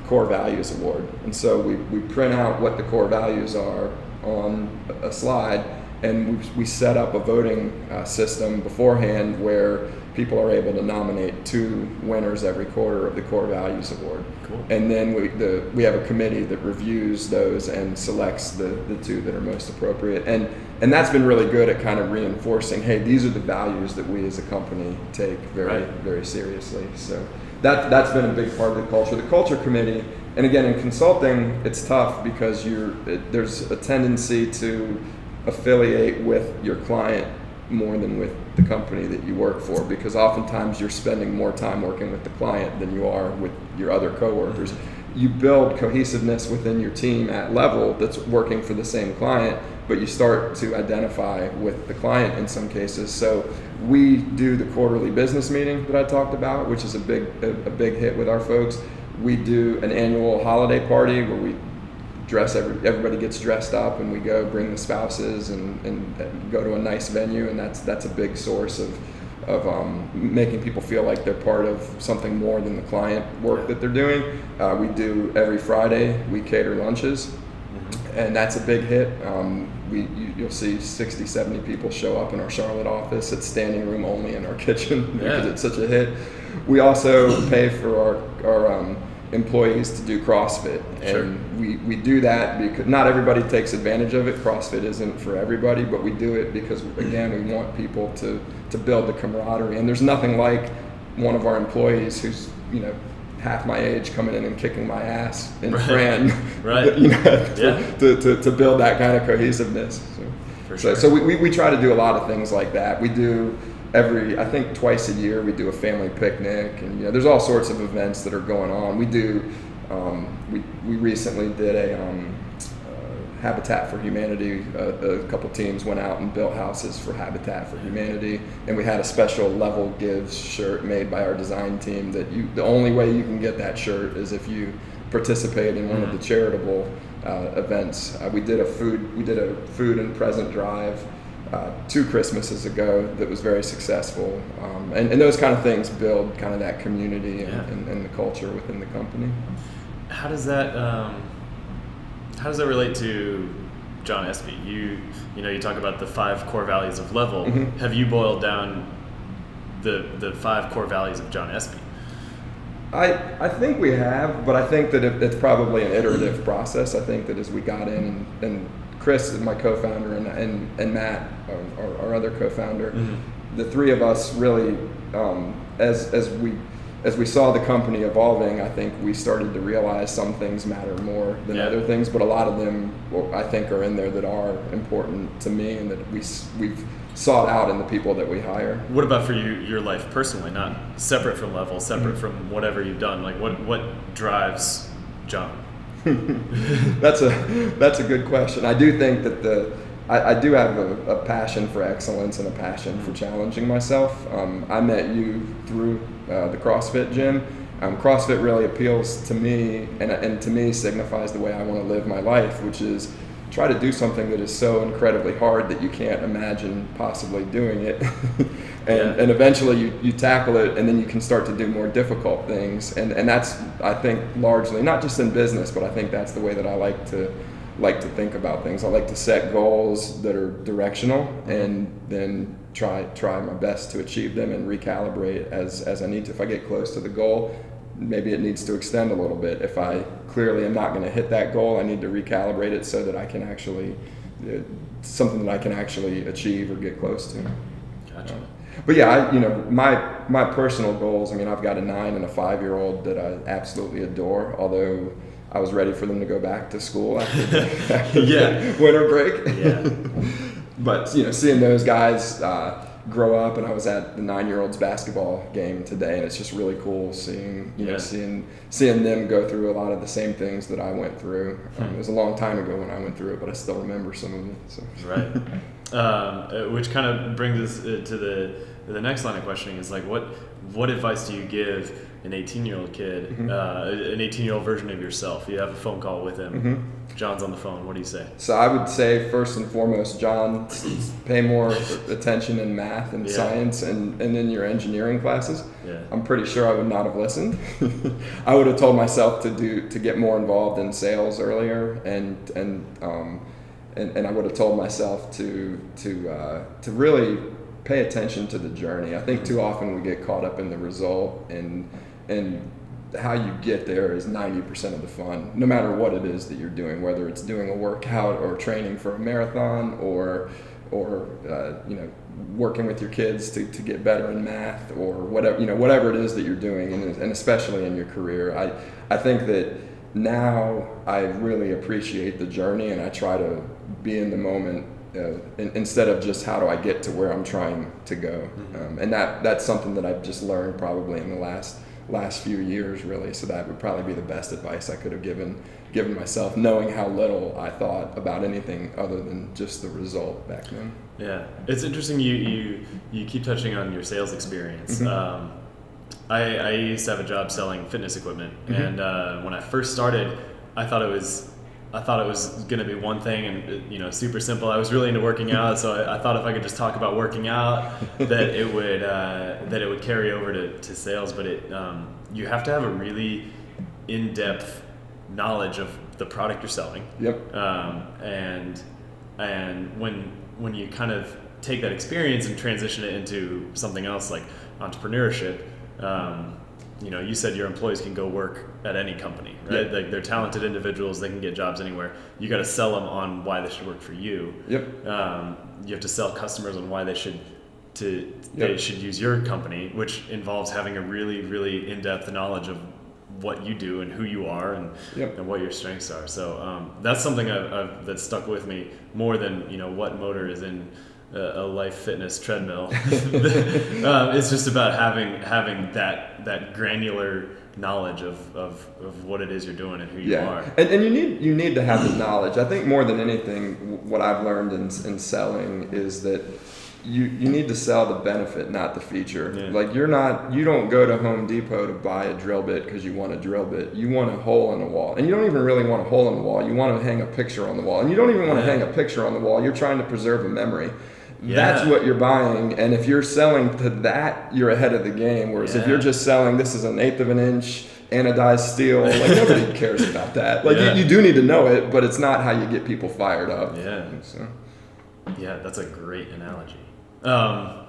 core values award. And so we print out what the core values are on a slide, and we set up a voting system beforehand where people are able to nominate 2 winners every quarter of the core values award. Cool. And then we have a committee that reviews those and selects the 2 that are most appropriate. And that's been really good at kind of reinforcing, hey, these are the values that we as a company take very seriously. So that's been a big part of the culture. The culture committee, and again, in consulting, it's tough because there's a tendency to affiliate with your client more than with the company that you work for, because oftentimes you're spending more time working with the client than you are with your other coworkers. You build cohesiveness within your team at Levvel that's working for the same client, but you start to identify with the client in some cases. So we do the quarterly business meeting that I talked about, which is a big hit with our folks. We do an annual holiday party where we everybody gets dressed up, and we go bring the spouses and go to a nice venue, and that's a big source of making people feel like they're part of something more than the client work that they're doing. We do every Friday, we cater lunches, and that's a big hit. You'll see 60, 70 people show up in our Charlotte office. It's standing room only in our kitchen because it's such a hit. We also pay for our employees to do CrossFit, and we do that because not everybody takes advantage of it. CrossFit isn't for everybody, but we do it because, again, we want people to build the camaraderie. And there's nothing like one of our employees who's half my age coming in and kicking my ass in Fran, to build that kind of cohesiveness. So we try to do a lot of things like that. We do I think twice a year we do a family picnic, and there's all sorts of events that are going on. We do we recently did a Habitat for Humanity. A couple teams went out and built houses for Habitat for Humanity, and we had a special Levvel Gives shirt made by our design team. That the only way you can get that shirt is if you participate in one of the charitable events. We did a food and present drive 2 Christmases ago that was very successful, and those kind of things build kind of that community and the culture within the company. How does that relate to John Espey? You talk about the 5 core values of Levvel. Mm-hmm. Have you boiled down the 5 core values of John Espey? I think we have, but I think that it's probably an iterative process. I think that as we got in and Chris is my co-founder, and Matt, our other co-founder, the 3 of us really, as we saw the company evolving, I think we started to realize some things matter more than other things, but a lot of them, I think, are in there that are important to me and that we've sought out in the people that we hire. What about for you, your life personally, not separate from Levvel, separate from whatever you've done? Like what drives John? That's a good question. I do think that I do have a passion for excellence and a passion for challenging myself. I met you through the CrossFit gym. CrossFit really appeals to me, and to me signifies the way I want to live my life, which is try to do something that is so incredibly hard that you can't imagine possibly doing it. And eventually you tackle it, and then you can start to do more difficult things. And that's, I think, largely, not just in business, but I think that's the way that I like to think about things. I like to set goals that are directional and then try my best to achieve them and recalibrate as I need to. If I get close to the goal, maybe it needs to extend a little bit. If I clearly am not going to hit that goal, I need to recalibrate it so that I can actually, something that I can actually achieve or get close to. Gotcha. But yeah, my personal goals, I've got a 9 and a 5-year-old that I absolutely adore, although I was ready for them to go back to school after winter break. Yeah. But seeing those guys grow up, and I was at the 9-year-old's basketball game today, and it's just really cool seeing seeing them go through a lot of the same things that I went through. It was a long time ago when I went through it, but I still remember some of it. So. Right. Which kind of brings us to the next line of questioning is like, what advice do you give an 18-year-old kid, Mm-hmm. An 18-year-old version of yourself? You have a phone call with him. Mm-hmm. John's on the phone. What do you say? So I would say first and foremost, John, pay more attention in math and science and in your engineering classes. Yeah. I'm pretty sure I would not have listened. I would have told myself to get more involved in sales earlier, and I would have told myself to really pay attention to the journey. I think too often we get caught up in the result, and how you get there is 90% of the fun, no matter what it is that you're doing, whether it's doing a workout or training for a marathon or working with your kids to get better in math or whatever it is that you're doing, and especially in your career. I think that now I really appreciate the journey, and I try to be in the moment instead of just how do I get to where I'm trying to go. And that's something that I've just learned probably in the last few years, really. So that would probably be the best advice I could have given myself, knowing how little I thought about anything other than just the result back then. Yeah, it's interesting you keep touching on your sales experience. I used to have a job selling fitness equipment, and when I first started, I thought it was going to be one thing, and super simple. I was really into working out, so I thought if I could just talk about working out, that it would carry over to sales. But you have to have a really in-depth knowledge of the product you're selling. Yep. And when you kind of take that experience and transition it into something else like entrepreneurship. You said your employees can go work at any company, right? Like they're talented individuals, they can get jobs anywhere. You got to sell them on why they should work for you. Yep. You have to sell customers on why they should use your company, which involves having a really, really in-depth knowledge of what you do and who you are and what your strengths are. So that's something that's stuck with me more than what motor is in a life fitness treadmill. It's just about having that granular knowledge of what it is you're doing and who you are. And you need to have the knowledge. I think more than anything, what I've learned in selling is that you need to sell the benefit, not the feature. Yeah. Like you don't go to Home Depot to buy a drill bit because you want a drill bit. You want a hole in the wall. And you don't even really want a hole in the wall. You want to hang a picture on the wall. And you don't even want to hang a picture on the wall. You're trying to preserve a memory. That's what you're buying, and if you're selling to that, you're ahead of the game. Whereas if you're just selling, this is an 1/8 of an inch anodized steel, like nobody cares about that. Like you do need to know it, but it's not how you get people fired up. Yeah. So. Yeah, that's a great analogy. Back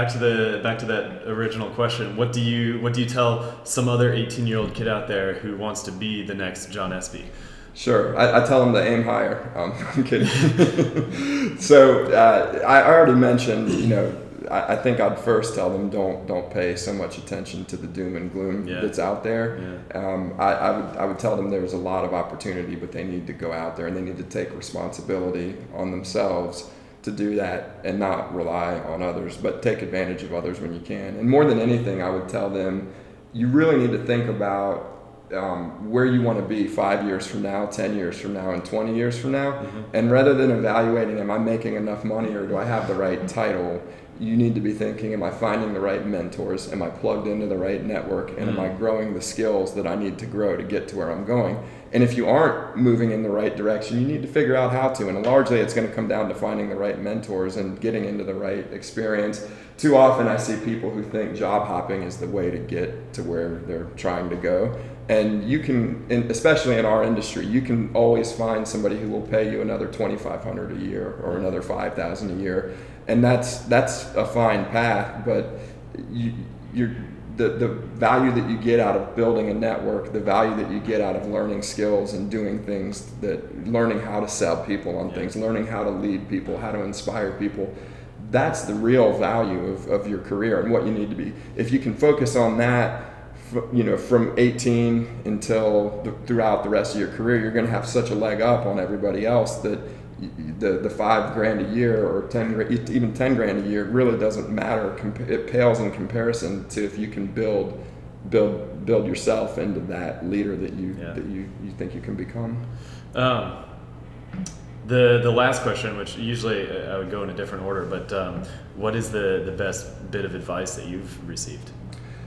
to that original question. What do you tell some other 18-year-old kid out there who wants to be the next John Espey? Sure. I tell them to aim higher. I'm kidding. So I already mentioned, I think I'd first tell them don't pay so much attention to the doom and gloom that's out there. Yeah. I would tell them there's a lot of opportunity, but they need to go out there and they need to take responsibility on themselves to do that and not rely on others, but take advantage of others when you can. And more than anything, I would tell them you really need to think about where you want to be 5 years from now, 10 years from now, and 20 years from now. Mm-hmm. And rather than evaluating, am I making enough money or do I have the right title, you need to be thinking, am I finding the right mentors? Am I plugged into the right network? And am I growing the skills that I need to grow to get to where I'm going? And if you aren't moving in the right direction, you need to figure out how to. And largely it's going to come down to finding the right mentors and getting into the right experience. Too often I see people who think job hopping is the way to get to where they're trying to go. And you can, especially in our industry, you can always find somebody who will pay you another $2,500 a year or another $5,000 a year. And that's a fine path, but the value that you get out of building a network, the value that you get out of learning skills and doing things, learning how to sell people on things, learning how to lead people, how to inspire people, that's the real value of your career and what you need to be. If you can focus on that, from 18 until throughout the rest of your career, you're going to have such a leg up on everybody else that the $5,000 a year or even $10,000 a year really doesn't matter. It pales in comparison to if you can build yourself into that leader that you think you can become. The last question, which usually I would go in a different order, but what is the best bit of advice that you've received?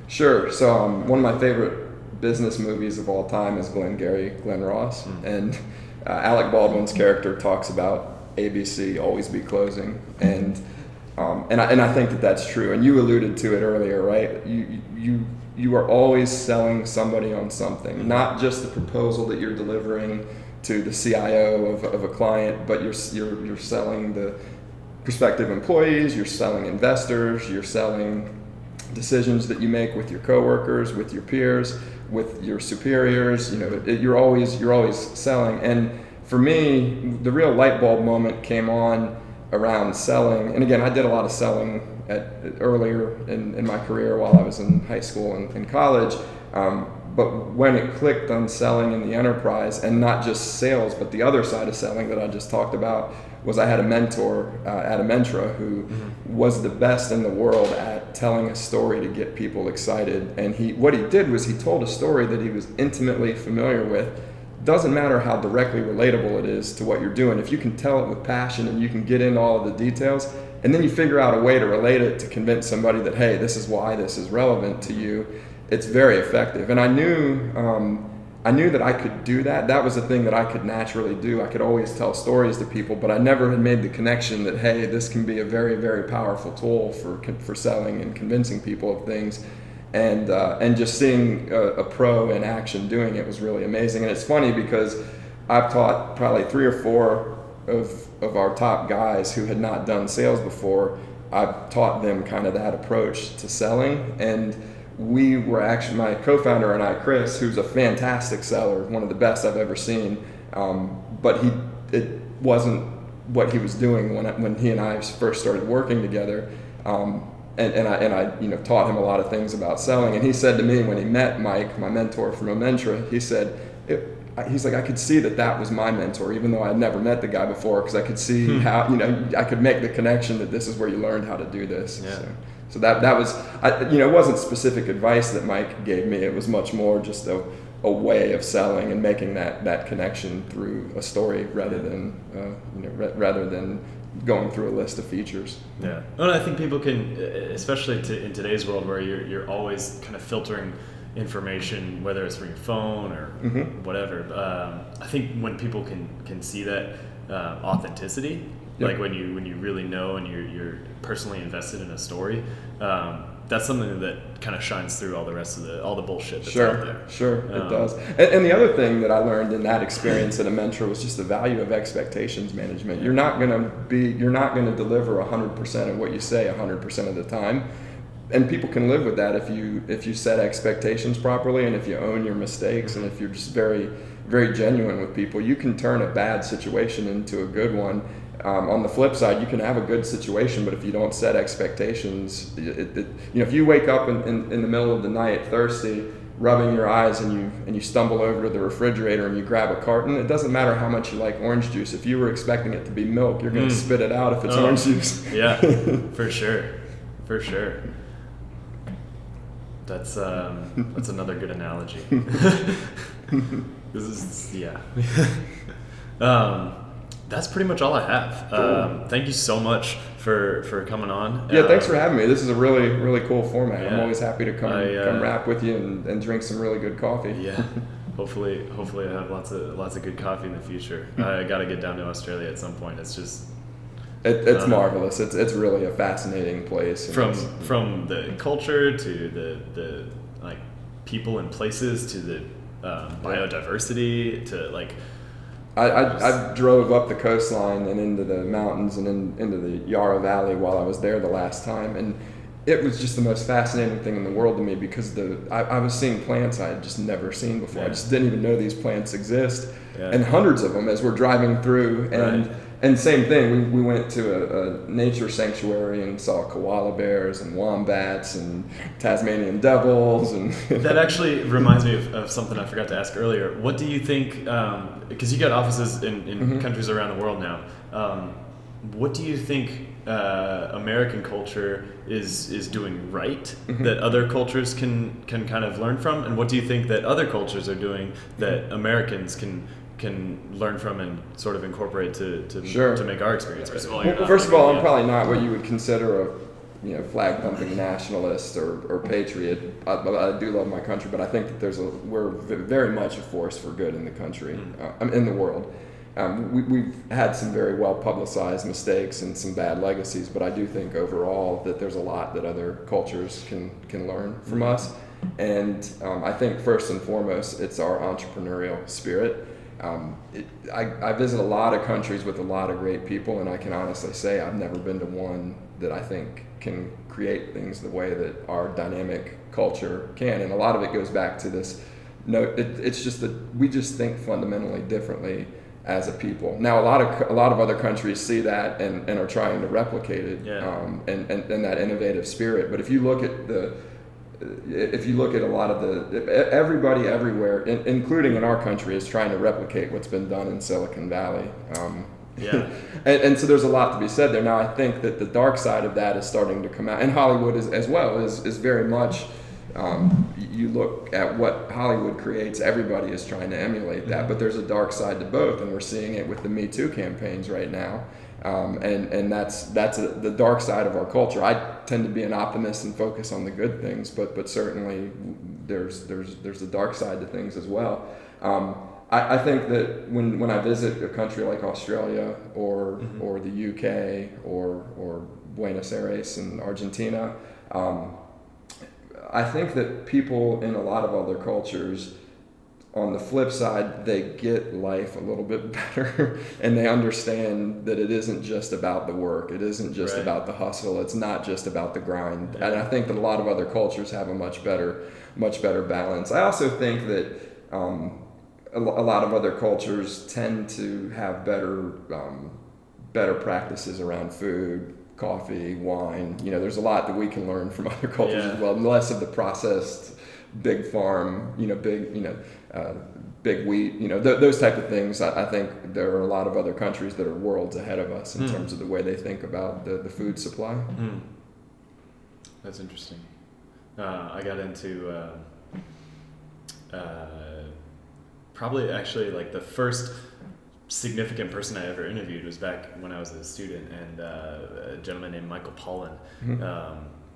Sure. So one of my favorite business movies of all time is Glenn Ross, and Alec Baldwin's character talks about ABC, always be closing, and I think that that's true. And you alluded to it earlier, right? You are always selling somebody on something, not just the proposal that you're delivering to the CIO of a client, but you're selling the prospective employees, you're selling investors, you're selling decisions that you make with your coworkers, with your peers, with your superiors. You're always selling. And for me, the real light bulb moment came on around selling. And again, I did a lot of selling earlier in my career while I was in high school and college. But when it clicked on selling in the enterprise, and not just sales, but the other side of selling that I just talked about, was I had a mentor at Ament who was the best in the world at telling a story to get people excited. And what he did was he told a story that he was intimately familiar with. Doesn't matter how directly relatable it is to what you're doing. If you can tell it with passion and you can get into all of the details, and then you figure out a way to relate it to convince somebody that, hey, this is why this is relevant to you, it's very effective. And I knew that I could do that. That was a thing that I could naturally do. I could always tell stories to people, but I never had made the connection that, hey, this can be a very, very powerful tool for selling and convincing people of things. And just seeing a pro in action doing it was really amazing. And it's funny because I've taught probably 3 or 4 of our top guys who had not done sales before. I've taught them kind of that approach to selling. And we were actually, my co-founder and I, Chris, who's a fantastic seller, one of the best I've ever seen, but it wasn't what he was doing when he and I first started working together. And I taught him a lot of things about selling. And he said to me when he met Mike, my mentor from Ament, he said, he's like, I could see that was my mentor, even though I'd never met the guy before, because I could see how, I could make the connection that this is where you learned how to do this. Yeah. So that was, it wasn't specific advice that Mike gave me. It was much more just a way of selling and making that connection through a story rather than going through a list of features. Yeah, and I think people can, especially in today's world where you're always kind of filtering information, whether it's from your phone or whatever. I think when people can see that authenticity. Yep. Like when you really know and you're personally invested in a story, that's something that kind of shines through all the rest of all the bullshit that's out there. Sure, it does. And the other thing that I learned in that experience at Ament was just the value of expectations management. You're not going to deliver 100% of what you say 100% of the time. And people can live with that if you set expectations properly, and if you own your mistakes, and if you're just very, very genuine with people. You can turn a bad situation into a good one. On the flip side, you can have a good situation, but if you don't set expectations, if you wake up in the middle of the night thirsty, rubbing your eyes, and you stumble over to the refrigerator and you grab a carton, it doesn't matter how much you like orange juice. If you were expecting it to be milk, you're going to spit it out if it's orange juice. Yeah, for sure. That's another good analogy. That's pretty much all I have. Cool. Thank you so much for coming on. Yeah, thanks for having me. This is a really, really cool format. Yeah. I'm always happy to come rap with you and drink some really good coffee. Yeah. Hopefully I have lots of good coffee in the future. I got to get down to Australia at some point. It's just it's marvelous. It's really a fascinating place. From the culture to the like people and places to the biodiversity to like. I drove up the coastline and into the mountains and into the Yarra Valley while I was there the last time, and it was just the most fascinating thing in the world to me because I was seeing plants I had just never seen before. Yeah. I just didn't even know these plants exist, and hundreds of them as we're driving through. And same thing, we went to a nature sanctuary and saw koala bears and wombats and Tasmanian devils. And that actually reminds me of something I forgot to ask earlier. What do you think, because you got offices in countries around the world now, what do you think American culture is doing right that other cultures can kind of learn from? And what do you think that other cultures are doing that Americans can can learn from and sort of incorporate to Sure. to make our experience better. Well, first of all, I'm probably not what you would consider a flag pumping nationalist or patriot. I do love my country, but I think that we're very much a force for good in the country, in the world. We've had some very well publicized mistakes and some bad legacies, but I do think overall that there's a lot that other cultures can learn from us. And I think first and foremost, it's our entrepreneurial spirit. I visit a lot of countries with a lot of great people, and I can honestly say I've never been to one that I think can create things the way that our dynamic culture can. And a lot of it goes back to this it's just that we just think fundamentally differently as a people. Now, a lot of other countries see that and are trying to replicate it, and that innovative spirit. But if you look at a lot of everybody everywhere, including in our country, is trying to replicate what's been done in Silicon Valley. And so there's a lot to be said there. Now, I think that the dark side of that is starting to come out, and Hollywood as well is very much. You look at what Hollywood creates, everybody is trying to emulate that, but there's a dark side to both, and we're seeing it with the Me Too campaigns right now, and that's the dark side of our culture. I tend to be an optimist and focus on the good things, but certainly there's a dark side to things as well. I think that when I visit a country like Australia or the UK or Buenos Aires and Argentina, I think that people in a lot of other cultures, on the flip side, they get life a little bit better and they understand that it isn't just about the work. It isn't just about the hustle. It's not just about the grind. And I think that a lot of other cultures have a much better balance. I also think that a lot of other cultures tend to have better practices around food, coffee, wine. There's a lot that we can learn from other cultures as well. Less of the processed, big farm, big wheat, those type of things. I think there are a lot of other countries that are worlds ahead of us in terms of the way they think about the food supply. That's interesting. I got into probably actually like the first significant person I ever interviewed was back when I was a student, and a gentleman named Michael Pollan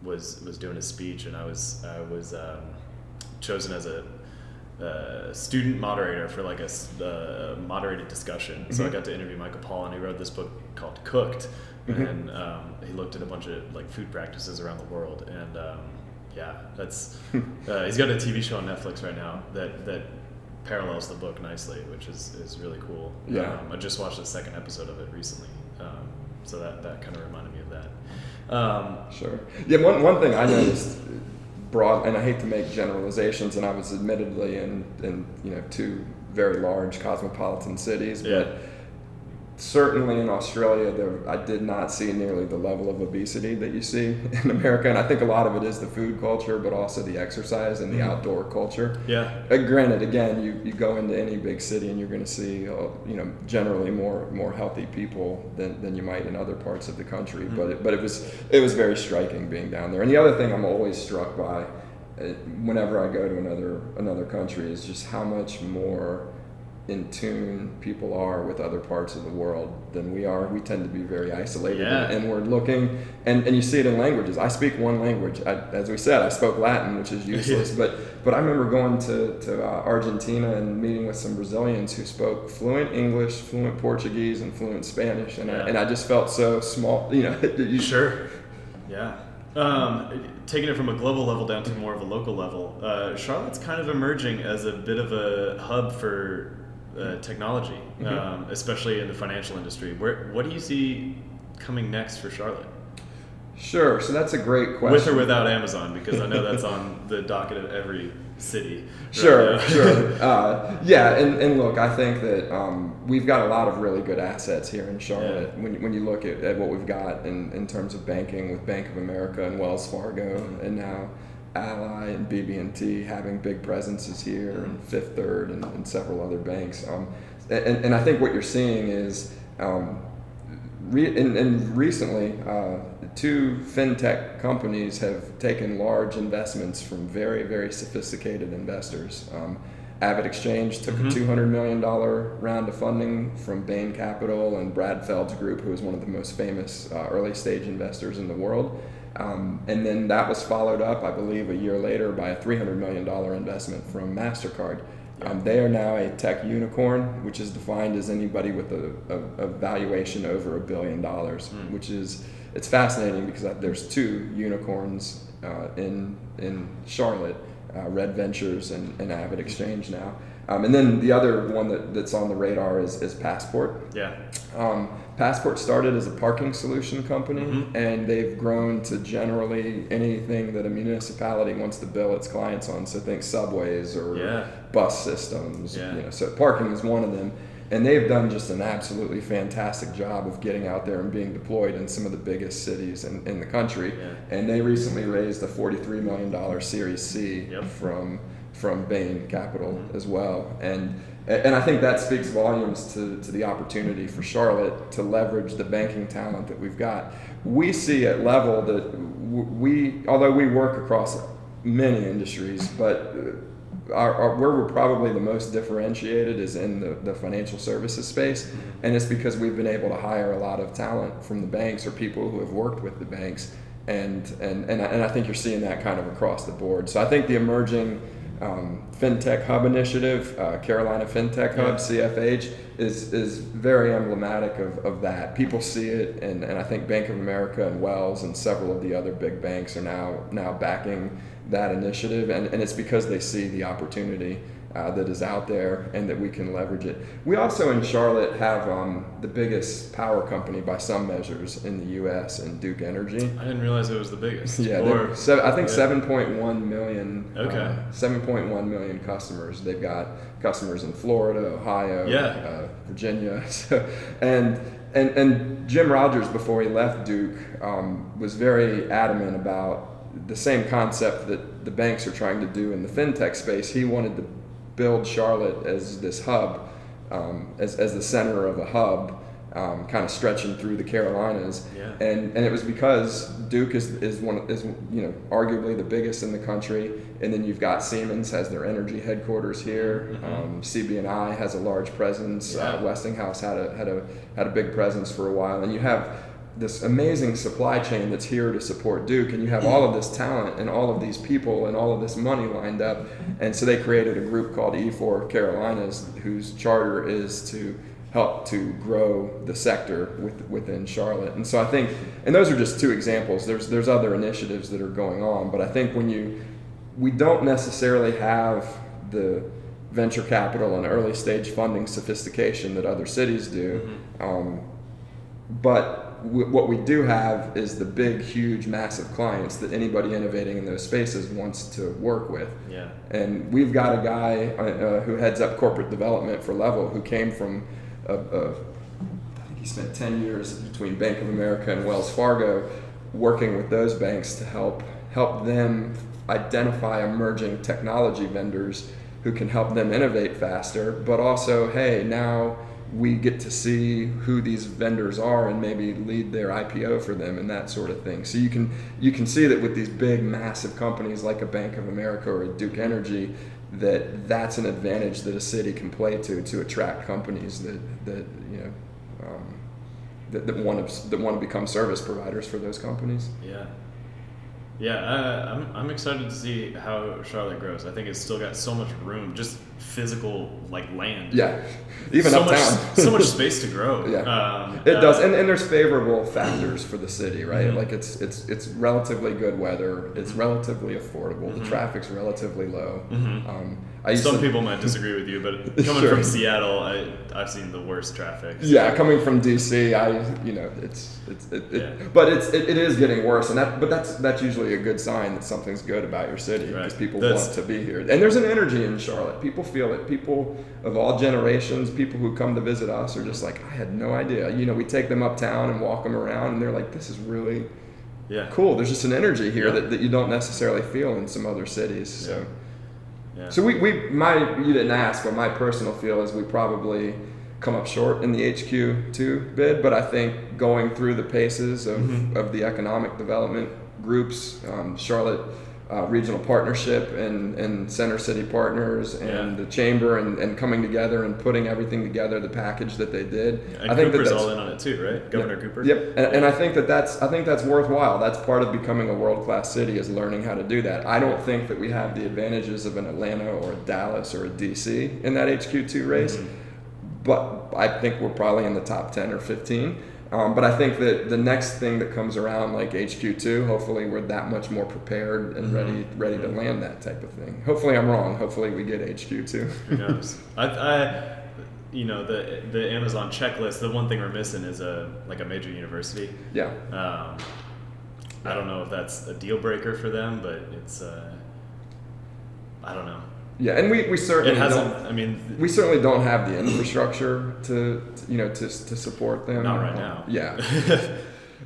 was doing a speech, and I was chosen as a student moderator for like a moderated discussion. So I got to interview Michael Pollan. He wrote this book called Cooked, and he looked at a bunch of like food practices around the world, and that's he's got a TV show on Netflix right now that parallels the book nicely, which is really cool. I just watched the second episode of it recently, so that kind of reminded me of that. Sure. Yeah, one thing I noticed broad, and I hate to make generalizations, and I was admittedly in two very large cosmopolitan cities, but certainly in Australia, I did not see nearly the level of obesity that you see in America, and I think a lot of it is the food culture, but also the exercise and the outdoor culture. Granted, again, you go into any big city and you're going to see, generally more healthy people than you might in other parts of the country. But it was very striking being down there. And the other thing I'm always struck by, whenever I go to another country, is just how much more in tune people are with other parts of the world than we are. We tend to be very isolated and inward looking, and you see it in languages. I speak one language. As we said, I spoke Latin, which is useless, but I remember going to Argentina and meeting with some Brazilians who spoke fluent English, fluent Portuguese, and fluent Spanish, and I just felt so small. Sure. Taking it from a global level down to more of a local level, Charlotte's kind of emerging as a bit of a hub for technology, especially in the financial industry. What do you see coming next for Charlotte? Sure, so that's a great question. With or without Amazon, because I know that's on the docket of every city. Sure. And look, I think that we've got a lot of really good assets here in Charlotte. When you look at what we've got in terms of banking with Bank of America and Wells Fargo, and now Ally and BB&T having big presences here, and Fifth Third and several other banks. And I think what you're seeing is, recently, two fintech companies have taken large investments from very, very sophisticated investors. Avid Exchange took a $200 million round of funding from Bain Capital and Brad Feld's group, who is one of the most famous early stage investors in the world. And then that was followed up, I believe, a year later by a $300 million investment from MasterCard. They are now a tech unicorn, which is defined as anybody with a valuation over $1 billion, which is, it's fascinating because there's two unicorns in Charlotte, Red Ventures and Avid Exchange now. And then the other one that's on the radar is Passport. Yeah. Passport started as a parking solution company, and they've grown to generally anything that a municipality wants to bill its clients on. So think subways or bus systems. So parking is one of them. And they've done just an absolutely fantastic job of getting out there and being deployed in some of the biggest cities in the country. And they recently raised a $43 million Series C from Bain Capital as well. And I think that speaks volumes to the opportunity for Charlotte to leverage the banking talent that we've got. We see at Levvel that although we work across many industries, but where we're probably the most differentiated is in the financial services space, and it's because we've been able to hire a lot of talent from the banks or people who have worked with the banks, and I think you're seeing that kind of across the board. So I think the emerging FinTech Hub initiative, Carolina FinTech Hub, CFH, is very emblematic of that. People see it, and I think Bank of America and Wells and several of the other big banks are now backing that initiative, and it's because they see the opportunity that is out there and that we can leverage it. We also in Charlotte have the biggest power company by some measures in the U.S. in Duke Energy. I didn't realize it was the biggest. Yeah, I think 7.1 million. 7.1 million customers. They've got customers in Florida, Ohio, Virginia, and Jim Rogers, before he left Duke, was very adamant about the same concept that the banks are trying to do in the fintech space. He wanted to build Charlotte as this hub, as the center of a hub, kind of stretching through the Carolinas. And it was because Duke is arguably the biggest in the country, and then you've got Siemens has their energy headquarters here. CB&I has a large presence. Westinghouse had a big presence for a while, and you have this amazing supply chain that's here to support Duke, and you have all of this talent and all of these people and all of this money lined up, and so they created a group called E04 Carolinas, whose charter is to help to grow the sector within Charlotte. And so I think, and those are just two examples, there's other initiatives that are going on, but I think we don't necessarily have the venture capital and early stage funding sophistication that other cities do, but what we do have is the big, huge, massive clients that anybody innovating in those spaces wants to work with. And we've got a guy who heads up corporate development for Levvel, who came from, I think he spent 10 years between Bank of America and Wells Fargo working with those banks to help them identify emerging technology vendors who can help them innovate faster, but also, hey, now we get to see who these vendors are and maybe lead their IPO for them and that sort of thing. So you can see that with these big, massive companies like a Bank of America or a Duke Energy, that's an advantage that a city can play to attract companies that want to become service providers for those companies. I'm excited to see how Charlotte grows. I think it's still got so much room, just physical land. Even so uptown. so much space to grow. It does, and there's favorable factors for the city, right? Like it's relatively good weather, it's relatively affordable, the traffic's relatively low. Some people might disagree with you, but coming from Seattle, I've seen the worst traffic. So. Coming from DC, but it is getting worse, and that's usually a good sign that something's good about your city, because people want to be here. And there's an energy in Charlotte. People feel it. People of all generations, people who come to visit us are just like, I had no idea. We take them uptown and walk them around, and they're like, this is really cool. There's just an energy here that you don't necessarily feel in some other cities. So. So you didn't ask, but my personal feel is we probably come up short in the HQ2 bid, but I think going through the paces of the economic development groups, Charlotte regional partnership and Center City Partners and the chamber and coming together and putting everything together, the package that they did. And I think Cooper's all in on it too, right? Governor Cooper. Yep. And I think that's worthwhile. That's part of becoming a world-class city, is learning how to do that. I don't think that we have the advantages of an Atlanta or a Dallas or a DC in that HQ2 race, but I think we're probably in the top 10 or 15. But I think that the next thing that comes around, like HQ2, hopefully we're that much more prepared and ready to land that type of thing. Hopefully I'm wrong. Hopefully we get HQ2. Who knows? I the Amazon checklist, the one thing we're missing is a major university. Yeah. I don't know if that's a deal breaker for them, but it's I don't know. Yeah, and we certainly we certainly don't have the infrastructure to support them. Not right now. Yeah.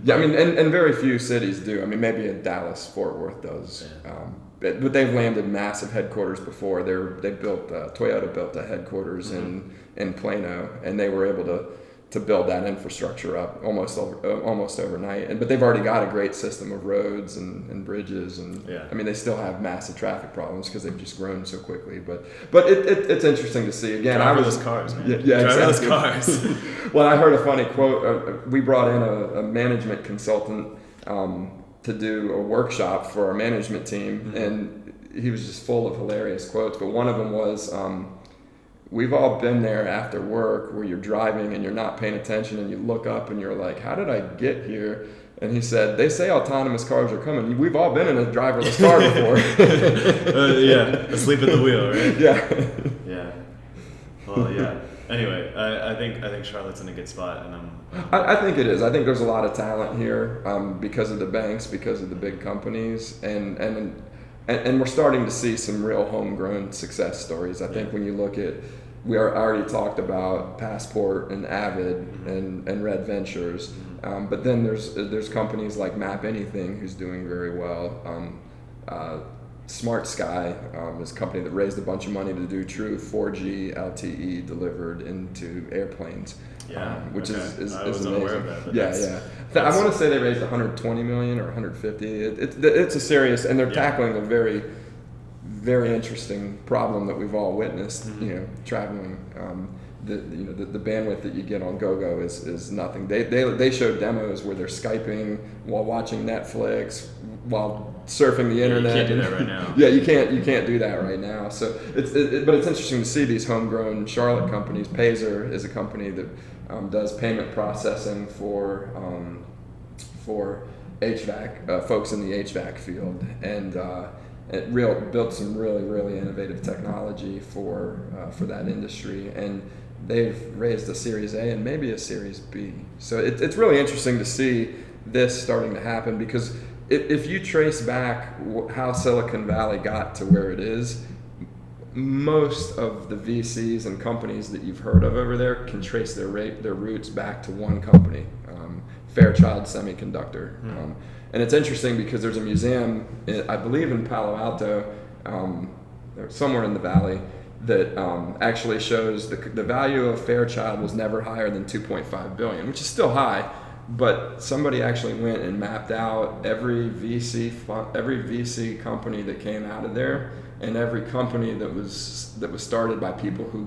Yeah, I mean, and very few cities do. I mean, maybe a Dallas, Fort Worth does. Yeah. But they've landed massive headquarters before. Toyota built a headquarters in Plano, and they were able to build that infrastructure up almost overnight. But they've already got a great system of roads and bridges, and I mean, they still have massive traffic problems because they've just grown so quickly. But it's interesting to see. Again, driverless cars, man. Yeah, driverless exactly. cars. Well, I heard a funny quote. We brought in a management consultant to do a workshop for our management team, and he was just full of hilarious quotes. But one of them was, we've all been there after work where you're driving and you're not paying attention and you look up and you're like, how did I get here? And he said, they say autonomous cars are coming. We've all been in a driverless car before. Asleep at the wheel, right? Yeah. Yeah. Well, yeah. Anyway, I think Charlotte's in a good spot, and I think it is. I think there's a lot of talent here because of the banks, because of the big companies, and we're starting to see some real homegrown success stories. I think when you look at, I already talked about Passport and Avid and Red Ventures, but then there's companies like Map Anything who's doing very well. Smart Sky is a company that raised a bunch of money to do true 4G LTE delivered into airplanes. Which is I was amazing. unaware of that. But I want to say they raised 120 million or 150. It's a serious, and they're tackling a very, very interesting problem that we've all witnessed. Traveling. The bandwidth that you get on GoGo is nothing. They showed demos where they're Skyping while watching Netflix, while surfing the internet. You can't do that right now. Yeah, you can't do that right now. So but it's interesting to see these homegrown Charlotte companies. Pazer is a company that does payment processing for HVAC folks in the HVAC field, and it built some really, really innovative technology for that industry, and they've raised a Series A and maybe a Series B. So it's really interesting to see this starting to happen, because if you trace back how Silicon Valley got to where it is, most of the VCs and companies that you've heard of over there can trace their roots back to one company, Fairchild Semiconductor. And it's interesting because there's a museum, I believe in Palo Alto, or somewhere in the valley, that actually shows the value of Fairchild was never higher than $2.5 billion, which is still high. But somebody actually went and mapped out every VC company that came out of there, and every company that was started by people who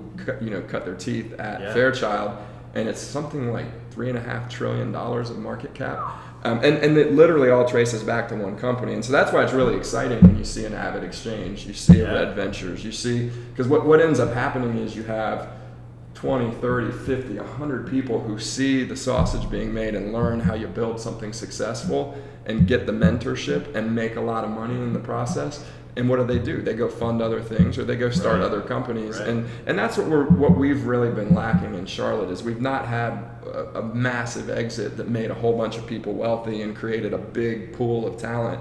cut their teeth at Fairchild, and it's something like $3.5 trillion of market cap, and it literally all traces back to one company. And so that's why it's really exciting when you see an Avid Exchange, you see a Red Ventures, you see, because what ends up happening is you have 20, 30, 50, 100 people who see the sausage being made and learn how you build something successful and get the mentorship and make a lot of money in the process. And what do? They go fund other things, or they go start other companies. Right. And that's what we've really been lacking in Charlotte, is we've not had a massive exit that made a whole bunch of people wealthy and created a big pool of talent.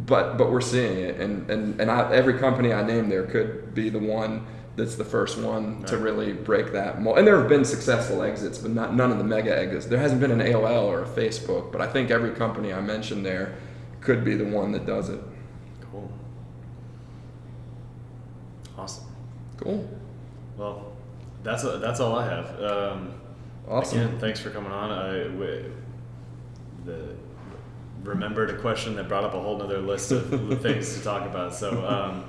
But we're seeing it, and every company I named there could be the one that's the first one to really break that mold. And there have been successful exits, but none of the mega exits. There hasn't been an AOL or a Facebook, but I think every company I mentioned there could be the one that does it. Cool. Awesome. Cool. Well, that's all I have. Awesome. Again, thanks for coming on. remembered a question that brought up a whole nother list of things to talk about. So,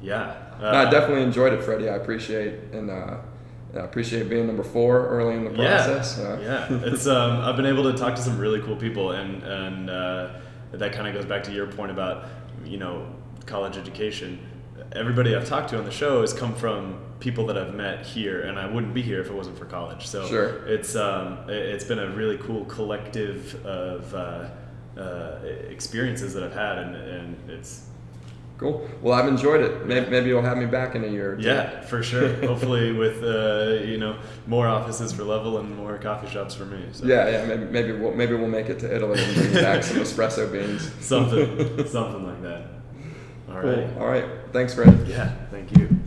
I definitely enjoyed it, Freddie. I appreciate being number 4 early in the process. It's I've been able to talk to some really cool people, and that kind of goes back to your point about college education. Everybody I've talked to on the show has come from people that I've met here, and I wouldn't be here if it wasn't for college. So sure. It's been a really cool collective of experiences that I've had, and it's cool. Well, I've enjoyed it. Maybe you'll have me back in a year or two. Yeah, for sure. Hopefully with more offices for Levvel and more coffee shops for me. So. Yeah. Maybe we'll make it to Italy and bring back some espresso beans. Something like that. All right. Cool. All right. Thanks, Fred. Yeah. Thank you.